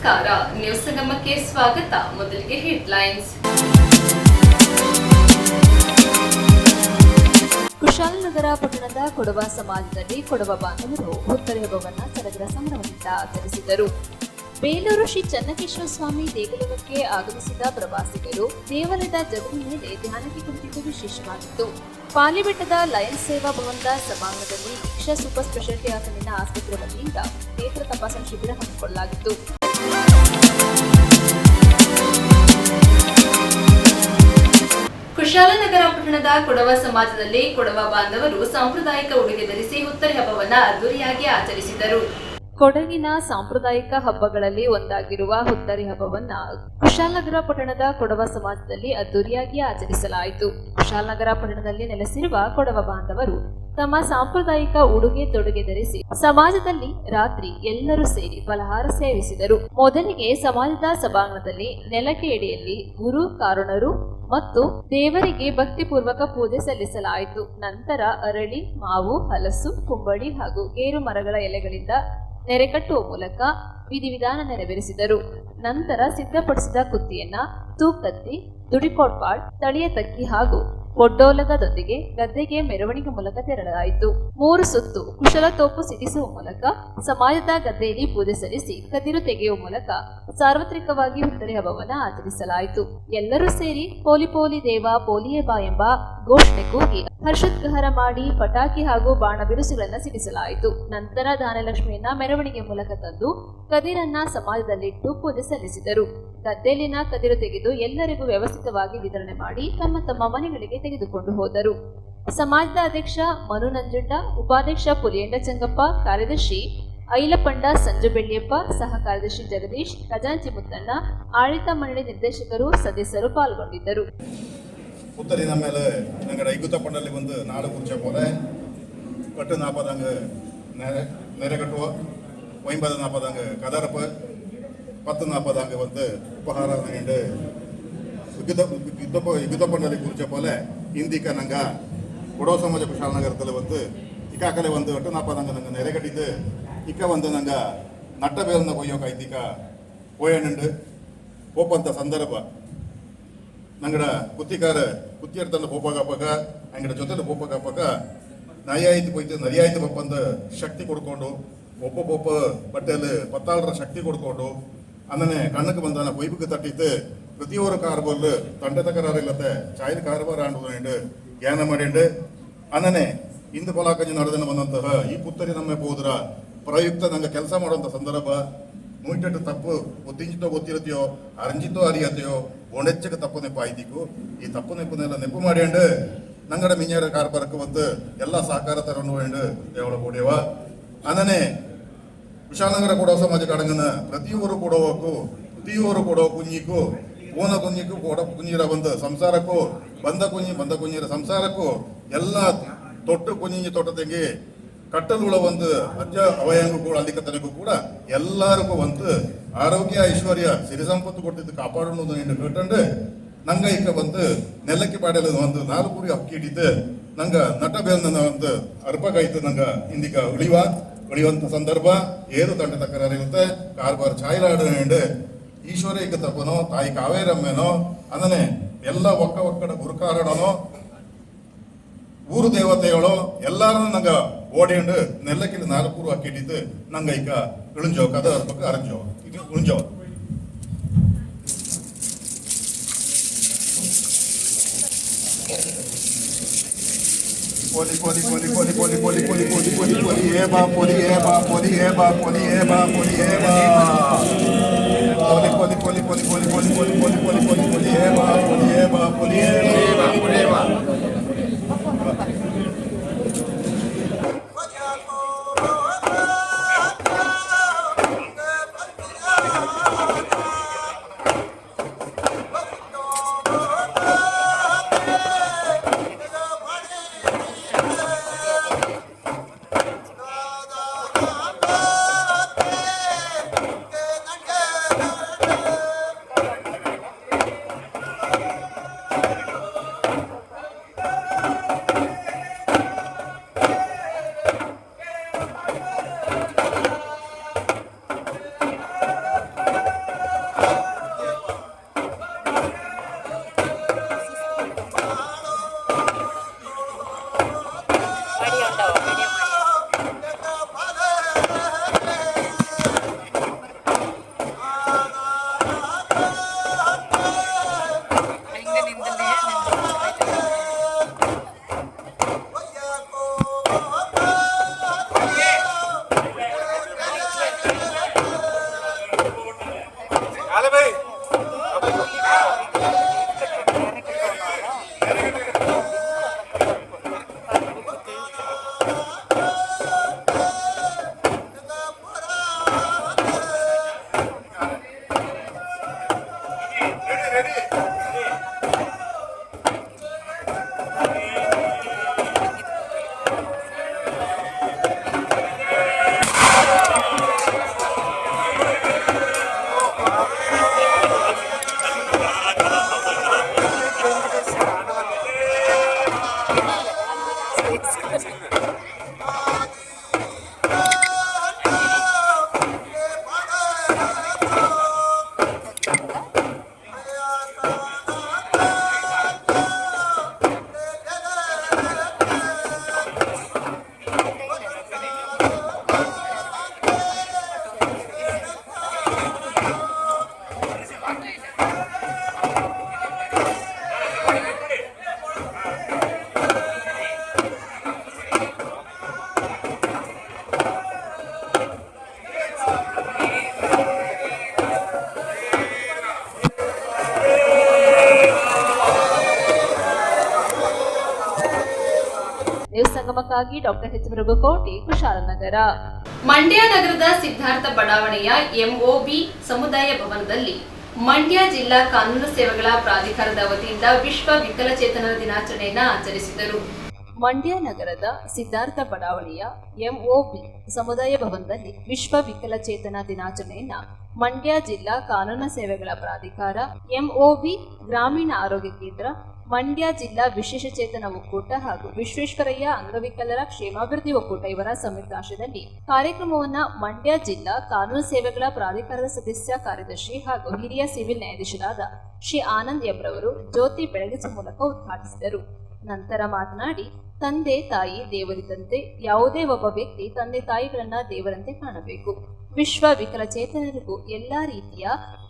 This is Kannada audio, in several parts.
ನಮಸ್ಕಾರ, ನ್ಯೂಸ್ ಸಂಗಮಕ್ಕೆ ಸ್ವಾಗತ. ಮೊದಲಿಗೆ ಹೆಡ್ಲೈನ್ಸ್. ಕುಶಾಲನಗರ ಪಟ್ಟಣದ ಕೊಡವ ಸಮಾಜದಲ್ಲಿ ಕೊಡವ ಬಾಂಧವರು ಹುತ್ತರಿ ಹಬ್ಬವನ್ನು ಸಡಗರ ಸಂಭ್ರಮದಿಂದ ಆಚರಿಸಿದರು. ಬೇಲೂರು ಶ್ರೀ ಚನ್ನಕೇಶವ ಸ್ವಾಮಿ ದೇಗುಲಕ್ಕೆ ಆಗಮಿಸಿದ ಪ್ರವಾಸಿಗರು ದೇವಾಲಯದ ಜಗಲಿ ಮೇಲೆ ಧ್ಯಾನಕ್ಕೆ ಕುಳಿತಿದ್ದು ವಿಶೇಷವಾಗಿತ್ತು. ಪಾಲಿಬೆಟ್ಟದ ಲಯನ್ಸ್ ಸೇವಾ ಭವನದ ಸಭಾಂಗಣದಲ್ಲಿ ದೀಕ್ಷಾ ಸೂಪರ್ ಸ್ಪೆಷಾಲಿಟಿ ಹಾಸನಿನ ಆಸ್ಪತ್ರೆ ವತಿಯಿಂದ ನೇತ್ರ ತಪಾಸಣಾ ಶಿಬಿರ ಹಮ್ಮಿಕೊಳ್ಳಲಾಗಿತ್ತು. ಕುಶಾಲನಗರ ಪಟ್ಟಣದ ಕೊಡವ ಸಮಾಜದಲ್ಲಿ ಕೊಡವ ಬಾಂಧವರು ಸಾಂಪ್ರದಾಯಿಕ ಉಡುಗೆ ಧರಿಸಿ ಹುತ್ತರಿ ಹಬ್ಬವನ್ನು ಅದ್ದೂರಿಯಾಗಿ ಆಚರಿಸಿದರು. ಕೊಡಗಿನ ಸಾಂಪ್ರದಾಯಿಕ ಹಬ್ಬಗಳಲ್ಲಿ ಒಂದಾಗಿರುವ ಹುತ್ತರಿ ಹಬ್ಬವನ್ನ ಕುಶಾಲನಗರ ಪಟ್ಟಣದ ಕೊಡವ ಸಮಾಜದಲ್ಲಿ ಅದ್ದೂರಿಯಾಗಿ ಆಚರಿಸಲಾಯಿತು. ಕುಶಾಲನಗರ ಪಟ್ಟಣದಲ್ಲಿ ನೆಲೆಸಿರುವ ಕೊಡವ ಬಾಂಧವರು ತಮ್ಮ ಸಾಂಪ್ರದಾಯಿಕ ಉಡುಗೆ ತೊಡುಗೆ ಧರಿಸಿ ಸಮಾಜದಲ್ಲಿ ರಾತ್ರಿ ಎಲ್ಲರೂ ಸೇರಿ ಫಲಹಾರ ಸೇವಿಸಿದರು. ಮೊದಲಿಗೆ ಸಮಾಜದ ಸಭಾಂಗಣದಲ್ಲಿ ನೆಲಕ್ಕೆ ಎಡೆಯಲ್ಲಿ ಗುರು ಕಾರುಣರು ಮತ್ತು ದೇವರಿಗೆ ಭಕ್ತಿಪೂರ್ವಕ ಪೂಜೆ ಸಲ್ಲಿಸಲಾಯಿತು. ನಂತರ ಅರಳಿ, ಮಾವು, ಹಲಸು, ಕುಂಬಳಿ ಹಾಗೂ ಗೇರು ಮರಗಳ ಎಲೆಗಳಿಂದ ನೆರೆಕಟ್ಟುವ ಮೂಲಕ ವಿಧಿವಿಧಾನ ನೆರವೇರಿಸಿದರು. ನಂತರ ಸಿದ್ಧಪಡಿಸಿದ ಕುತ್ತಿಯನ್ನ ತೂಕತ್ತಿ, ದುಡಿಕೋಟ್ಪಾಳ್, ತಳಿಯ ತಕ್ಕಿ ಹಾಗೂ ಒಡ್ಡೋಲಗದೊಂದಿಗೆ ಗದ್ದೆಗೆ ಮೆರವಣಿಗೆ ಮೂಲಕ ತೆರಳಲಾಯಿತು. 3 ಸುತ್ತು ಕುಶಲತೋಪು ಸಿಡಿಸುವ ಮೂಲಕ ಸಮಾಜದ ಗದ್ದೆಯಲ್ಲಿ ಪೂಜೆ ಸಲ್ಲಿಸಿ ಕದಿರು ತೆಗೆಯುವ ಮೂಲಕ ಸಾರ್ವತ್ರಿಕವಾಗಿ ಹುತ್ತರಿ ಹಬ್ಬವನ್ನು ಆಚರಿಸಲಾಯಿತು. ಎಲ್ಲರೂ ಸೇರಿ ಪೋಲಿ ಪೋಲಿ ದೇವ ಪೋಲಿಯೇ ಬಾ ಎಂಬ ಘೋಷಣೆ ಕೂಗಿ ಹರ್ಷೋದ್ಗಾರ ಮಾಡಿ ಪಟಾಕಿ ಹಾಗೂ ಬಾಣ ಬಿರುಸುಗಳನ್ನು ಸಿಡಿಸಲಾಯಿತು. ನಂತರ ಧಾನ್ಯಲಕ್ಷ್ಮಿಯನ್ನ ಮೆರವಣಿಗೆ ಮೂಲಕ ತಂದು ಕದಿರನ್ನ ಸಮಾಜದಲ್ಲಿಟ್ಟು ಪೂಜೆ ಸಲ್ಲಿಸಿದರು. ಗದ್ದೆಯಲ್ಲಿನ ಕದಿರು ತೆಗೆದು ಎಲ್ಲರಿಗೂ ವ್ಯವಸ್ಥಿತವಾಗಿ ವಿತರಣೆ ಮಾಡಿ ತಮ್ಮ ತಮ್ಮ ಮನೆಗಳಿಗೆ ತೆಗೆದುಕೊಂಡು ಹೋದರು. ಸಮಾಜದ ಅಧ್ಯಕ್ಷ ಮನು ನಂಜುಂಡ, ಉಪಾಧ್ಯಕ್ಷ ಪುಲಿಯಂಡ ಚಂಗಪ್ಪ, ಕಾರ್ಯದರ್ಶಿ ಐಲಪಂಡ ಸಂಜು ಬೆಳ್ಳಿಯಪ್ಪ, ಸಹ ಕಾರ್ಯದರ್ಶಿ ಜಗದೀಶ್, ಖಜಾಂಚಿ ಮುತ್ತಣ್ಣ, ಆಡಳಿತ ಮಂಡಳಿ ನಿರ್ದೇಶಕರು, ಸದಸ್ಯರು ಪಾಲ್ಗೊಂಡಿದ್ದರು. புத்தரின் மேலே எங்கள் ஐகுத்த பண்டலி வந்து நாடு குறிச்ச போல கட்டு 40 அங்கே நிறைய கட்டுவோம், 50 அங்கே கதறப்பு, 10 அங்கே வந்து உபகாரம் ಯುದ್ಧ ಪಂಡಲಿ ಕುರಿಚ ಪೋಲೆ ಇಂದಿಕ ನಂಗ ಕೊಡವ ಸಮಾಜ ಕುಶಾಲನಗರದಲ್ಲಿ வந்து ಇಕ್ಕಾಕಲೆ ಒಂದು 40 ಅಂಗ ನಂಗೆ ನೆರೆಗಟ್ಟಿದ್ದು ಇಕ್ಕ ಒಂದು ನಂಗ ನಟ್ಟ ಬೇರನ್ನ ಕೊಯ್ಯೋಕ ಐತಿಕ ಪೋಯಣ್ಣು ಪೋಪಂತ ಸಂದರ್ಭ ನಂಗಡ ಕುತ್ತಿಕಾರ ಕುತ್ತಿಯರ್ತನ ಪೋಪಾಗಪ್ಪಾಗ ಅಂಗಡ ಜೊತೆ ಪೋಪಾಗಪ್ಪಾಗ ನರಿಯಾಯ್ತು போய்ತು ನರಿಯಾಯ್ತು ಪಪ್ಪಂದ ಶಕ್ತಿ ಕೊಡ್ಕೊಂಡು ಒಬ್ಬೊಬ್ಬ ಬಟ್ಟೆಯಲ್ಲಿ 16ರ ಶಕ್ತಿ ಕೊಡ್ಕೊಂಡು ಅನ್ನನೆ ಕಣ್ಣಕ್ಕೆ ಬಂದನ ಪೈಪಿಗೆ ತಟ್ಟಿತ್ತು. ಪ್ರತಿಯೊರು ಕಾರ್ಬಲ್ ತಂಡ ತಕರಾರಿಲ್ಲತ್ತೆ ಚಾಯ್ದ ಕಾರ್ಬಾರ ಆಂಡು ಜ್ಞಾನ ಮಾಡಿಂಡು ಅನ್ನನೆ ಇಂದು ಫಲಾಕಂಜಿ ನಡೆದನ ಬಂದಂತಹ ಈ ಪುತ್ತರಿ ನಮ್ಮ ಹೋದ್ರ ಪ್ರಯುಕ್ತ ನಂಗೆ ಕೆಲಸ ಮಾಡುವಂಥ ಸಂದರ್ಭ ನೂಟೆಟ್ಟು ತಪ್ಪು ಗೊತ್ತಿಂಚಿತೋ ಗೊತ್ತಿರುತ್ತೆಯೋ ಅರಂಜಿತೋ ಅರಿಯತೆಯೋ ಒಣೆಚ್ಚಕ್ಕೆ ತಪ್ಪು ನೆಪ್ಪ ಆಯ್ತಿಕು. ಈ ತಪ್ಪು ನೆಪ್ಪನೆಲ್ಲ ನೆಪ್ಪು ಮಾಡಿಂಡು ನಂಗಡ ಮಿಂಜಾರ ಕಾರ್ಬಾರಕ್ಕೆ ಬಂದು ಎಲ್ಲ ಸಹಕಾರ ತರನು ಎಂದು ದೇವಳ ಕೂಡೇವ ಅನ್ನನೆ ಕುಶಾಲನಗರ ಕೊಡವ ಸಮಾಜ ಕಡಂಗನ ಪ್ರತಿಯೊರು ಕೊಡೋಕು ಪ್ರತಿಯೊರು ಕೊಡೋ ಕುഞ്ഞിಗೂ ಓನ ಕುഞ്ഞിಗೂ ಕೊಡ ಕುഞ്ഞിರ ಬಂದ ಸಂಸಾರಕ್ಕೂ ಬಂದ ಕುഞ്ഞിರ ಸಂಸಾರಕ್ಕೂ ಎಲ್ಲ ತೊಟ್ಟು ಕುഞ്ഞിഞ്ഞ ತೊಟ್ಟತೆಗೆ ಕಟ್ಟಲುಳ ಒಂದು ಅಜ್ಜ ಅವಯಂಗೂ ಕೂಡ ಅಲ್ಲಿಕತನಿಗೂ ಕೂಡ ಎಲ್ಲರಿಗೂ ಒಂದು ಆರೋಗ್ಯ ಐಶ್ವರ್ಯ ಸಿರಿ ಸಂಪತ್ತು ಕೊಟ್ಟಿದ್ದು ಕಾಪಾಡೋದು ಎಂದು ಕೇಟಂಡು ನಂಗ ಈಗ ಬಂದು ನೆಲಕ್ಕೆ ಪಾಡಲು ಒಂದು 4 ಕುರಿ ಅಕ್ಕಿ ಹಿಡಿದು ನಂಗ ನಟ ಬೇಲ್ನ ಒಂದು ಅರ್ಪಗಾಯ್ತು ನಂಗ ಇಂದಿಗ ಉಳಿಯುವಂತ ಸಂದರ್ಭ ಏರು ತಂಡ ತಕರಾರಿರುತ್ತೆ ಕಾರ್ಬಾರ್ ಛಾಯಲಾಡು ಈಶ್ವರ ಈಗ ತಪ್ಪನೋ ತಾಯಿ ಕಾವೇರಮ್ಮೆನೋ ಅನ್ನನೆ ಎಲ್ಲ ಒಕ್ಕಡ ಗುರುಕಾರಣನೋ ಊರು ದೇವತೆಗಳು ಎಲ್ಲಾರನ್ನು ನಂಗ ಓಡಿಂಡು ನೆಲ್ಲಕ್ಕಿಲ್ಲ 4 ಕುರಿ ಅಕ್ಕಿ ಹಿಡಿದು ನಂಗ ಈಗ ಇಳುಂಜೋ ಕದ ಅರ್ಪಕ ಅರಂಜೋ ಈಗ ಉಳಿಂಜೋ Poli eba poli eba poli eba poli eba poli eba poli eba news ಸಂಗಮಕ್ಕಾಗಿ ಡಾಕ್ಟರ್ ಎಚ್ ಮೃಗಕೋಟಿ, ಕುಶಾಲನಗರ. ಮಂಡ್ಯ ನಗರದ ಸಿದ್ಧಾರ್ಥ ಬಡಾವಣೆಯ ಎಂಒಬಿ ಸಮುದಾಯ ಭವನದಲ್ಲಿ ಮಂಡ್ಯ ಜಿಲ್ಲಾ ಕಾನೂನು ಸೇವೆಗಳ ಪ್ರಾಧಿಕಾರದ ವತಿಯಿಂದ ವಿಶ್ವ ವಿಕಲಚೇತನರ ದಿನಾಚರಣೆಯನ್ನು ಆಚರಿಸಿದರು. ಮಂಡ್ಯ ನಗರದ ಸಿದ್ಧಾರ್ಥ ಬಡಾವಣೆಯ ಎಂಒಬಿ ಸಮುದಾಯ ಭವನದಲ್ಲಿ ವಿಶ್ವ ವಿಕಲಚೇತನ ದಿನಾಚರಣೆಯನ್ನ ಮಂಡ್ಯ ಜಿಲ್ಲಾ ಕಾನೂನು ಸೇವೆಗಳ ಪ್ರಾಧಿಕಾರ, ಎಂಒಬಿ ಗ್ರಾಮೀಣ ಆರೋಗ್ಯ ಕೇಂದ್ರ, ಮಂಡ್ಯ ಜಿಲ್ಲಾ ವಿಶೇಷಚೇತನ ಒಕ್ಕೂಟ ಹಾಗೂ ವಿಶ್ವೇಶ್ವರಯ್ಯ ಅಂಗವಿಕಲರ ಕ್ಷೇಮಾಭಿವೃದ್ಧಿ ಒಕ್ಕೂಟ ಇವರ ಸಂಯುಕ್ತಾಶ್ರಯದಲ್ಲಿ ಕಾರ್ಯಕ್ರಮವನ್ನು ಮಂಡ್ಯ ಜಿಲ್ಲಾ ಕಾನೂನು ಸೇವೆಗಳ ಪ್ರಾಧಿಕಾರದ ಸದಸ್ಯ ಕಾರ್ಯದರ್ಶಿ ಹಾಗೂ ಹಿರಿಯ ಸಿವಿಲ್ ನ್ಯಾಯಾಧೀಶರಾದ ಶ್ರೀ ಆನಂದ್ ಎಂರವರು ಜ್ಯೋತಿ ಬೆಳಗಿಸುವ ಮೂಲಕ ಉದ್ಘಾಟಿಸಿದರು. ನಂತರ ಮಾತನಾಡಿ, ತಂದೆ ತಾಯಿ ದೇವರಿದ್ದಂತೆ ಯಾವುದೇ ಒಬ್ಬ ವ್ಯಕ್ತಿ ತಂದೆ ತಾಯಿಗಳನ್ನ ದೇವರಂತೆ ಕಾಣಬೇಕು. ವಿಶ್ವ ವಿಕಲಚೇತನರಿಗೂ ಎಲ್ಲಾ ರೀತಿಯ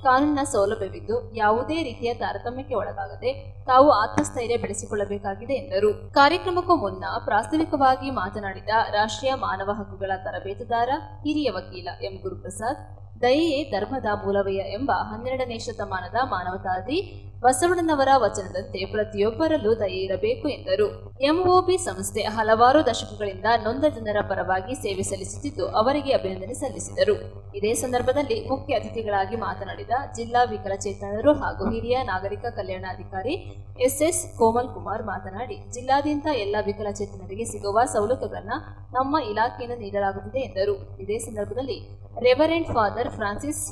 ಕಾನೂನಿನ ಸೌಲಭ್ಯವಿದ್ದು ಯಾವುದೇ ರೀತಿಯ ತಾರತಮ್ಯಕ್ಕೆ ಒಳಗಾಗದೆ ತಾವು ಆತ್ಮಸ್ಥೈರ್ಯ ಬೆಳೆಸಿಕೊಳ್ಳಬೇಕಾಗಿದೆ ಎಂದರು. ಕಾರ್ಯಕ್ರಮಕ್ಕೂ ಮುನ್ನ ಪ್ರಾಸ್ತಾವಿಕವಾಗಿ ಮಾತನಾಡಿದ ರಾಷ್ಟ್ರೀಯ ಮಾನವ ಹಕ್ಕುಗಳ ತರಬೇತುದಾರ ಹಿರಿಯ ವಕೀಲ ಎಂ ಗುರುಪ್ರಸಾದ್, ದಯೆಯೇ ಧರ್ಮದ ಮೂಲವಯ್ಯ ಎಂಬ 12ನೇ ಶತಮಾನದ ಮಾನವತಾವಾದಿ ಬಸವಣ್ಣನವರ ವಚನದಂತೆ ಪ್ರತಿಯೊಬ್ಬರಲ್ಲೂ ದಯೆ ಇರಬೇಕು ಎಂದರು. ಎಂಒಬಿ ಸಂಸ್ಥೆ ಹಲವಾರು ದಶಕಗಳಿಂದ ನೊಂದ ಜನರ ಪರವಾಗಿ ಸೇವೆ ಸಲ್ಲಿಸುತ್ತಿದ್ದು ಅವರಿಗೆ ಅಭಿನಂದನೆ ಸಲ್ಲಿಸಿದರು. ಇದೇ ಸಂದರ್ಭದಲ್ಲಿ ಮುಖ್ಯ ಅತಿಥಿಗಳಾಗಿ ಮಾತನಾಡಿದ ಜಿಲ್ಲಾ ವಿಕಲಚೇತನರು ಹಾಗೂ ಹಿರಿಯ ನಾಗರಿಕ ಕಲ್ಯಾಣಾಧಿಕಾರಿ ಎಸ್ಎಸ್ ಕೋಮಲ್ ಕುಮಾರ್ ಮಾತನಾಡಿ, ಜಿಲ್ಲಾದ್ಯಂತ ಎಲ್ಲ ವಿಕಲಚೇತನರಿಗೆ ಸಿಗುವ ಸವಲತ್ತುಗಳನ್ನು ನಮ್ಮ ಇಲಾಖೆಯಿಂದ ನೀಡಲಾಗುತ್ತಿದೆ ಎಂದರು. ಇದೇ ಸಂದರ್ಭದಲ್ಲಿ reverend father Francis,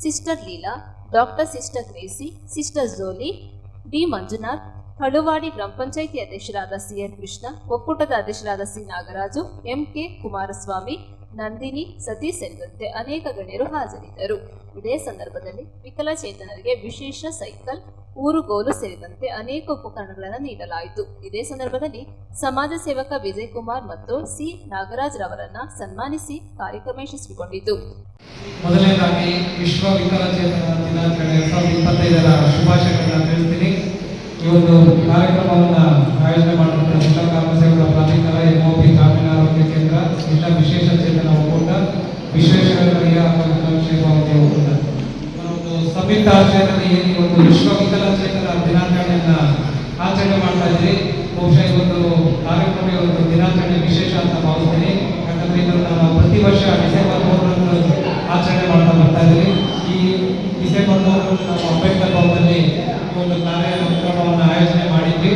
sister Leela, doctor sister Gracie, sister Jolly, D Manjunath, Haluvadi ಗ್ರಾಮ ಪಂಚಾಯಿತಿ ಅಧ್ಯಕ್ಷರಾದ ಸಿಎನ್ ಕೃಷ್ಣ, ಒಕ್ಕೂಟದ ಅಧ್ಯಕ್ಷರಾದ ಸಿ ನಾಗರಾಜು, ಎಂಕೆ ಕುಮಾರಸ್ವಾಮಿ, ನಂದಿನಿ, ಸತೀಶ್ ಸೇರಿದಂತೆ ಅನೇಕ ಗಣ್ಯರು ಹಾಜರಿದ್ದರು. ಇದೇ ಸಂದರ್ಭದಲ್ಲಿ ವಿಕಲಚೇತನರಿಗೆ ವಿಶೇಷ ಸೈಕಲ್, ಊರುಗೋಲು ಸೇರಿದಂತೆ ಅನೇಕ ಉಪಕರಣಗಳನ್ನು ನೀಡಲಾಯಿತು. ಇದೇ ಸಂದರ್ಭದಲ್ಲಿ ಸಮಾಜ ಸೇವಕ ವಿಜಯ್ ಕುಮಾರ್ ಮತ್ತು ಸಿ ನಾಗರಾಜ್ ರವರನ್ನ ಸನ್ಮಾನಿಸಿ ಕಾರ್ಯಕ್ರಮ ಯಶಸ್ವಿಗೊಂಡಿತು. ಮೊದಲನೇದಾಗಿ ವಿಶ್ವ ವಿಕಲಚೇತನ ದಿನಾಚರಣೆ 2025ರ ಶುಭಾಶಯಗಳನ್ನು ತಿಳಿಸ್ತೀನಿ. ಈ ಒಂದು ಕಾರ್ಯಕ್ರಮವನ್ನು ಆಯೋಜನೆ ಮಾಡುವಂತಹ ಜಿಲ್ಲಾ ಕಾನೂನು ಸೇವೆಗಳ ಪ್ರಾಧಿಕಾರ, ಎಂಒಬಿ ಗ್ರಾಮೀಣ ಆರೋಗ್ಯ ಕೇಂದ್ರ, ಜಿಲ್ಲಾ ವಿಶೇಷ ಚೇತನ ಒಕ್ಕೂಟ, ವಿಶ್ವೇಶ್ವರಯ್ಯ ಅಂಗವಿಕಲರ ಕ್ಷೇಮಾಭಿವೃದ್ಧಿ ಒಕ್ಕೂಟ ಒಂದು ಸಂಯುಕ್ತ ಆಶ್ರಯದಲ್ಲಿ ಈ ಒಂದು ವಿಶ್ವ ವಿಕಲಚೇತನ ದಿನಾಚರಣೆಯನ್ನ ಆಚರಣೆ ಮಾಡ್ತಾ ಇದ್ರಿ. ಬಹುಶಃ ಇವತ್ತು ಕಾರ್ಯಕ್ರಮ ಇವತ್ತು ದಿನಾಚರಣೆ ವಿಶೇಷ ಅಂತ ಭಾವಿಸ್ತೀನಿ. ಯಾಕಂದ್ರೆ ಇದನ್ನು ನಾವು ಪ್ರತಿ ವರ್ಷ ಡಿಸೆಂಬರ್ 3ರಂದು ಆಚರಣೆ ಮಾಡ್ತಾ ಬರ್ತಾ ಇದ್ದೀವಿ. ಈ ಡಿಸೆಂಬರ್ 3ರಂದು ನಾವು ಅಂಬೇಡ್ಕರ್ ಭವನದಲ್ಲಿ ಒಂದು ಕಾರ್ಯಕ್ರಮವನ್ನು ಆಯೋಜನೆ ಮಾಡಿದ್ವಿ.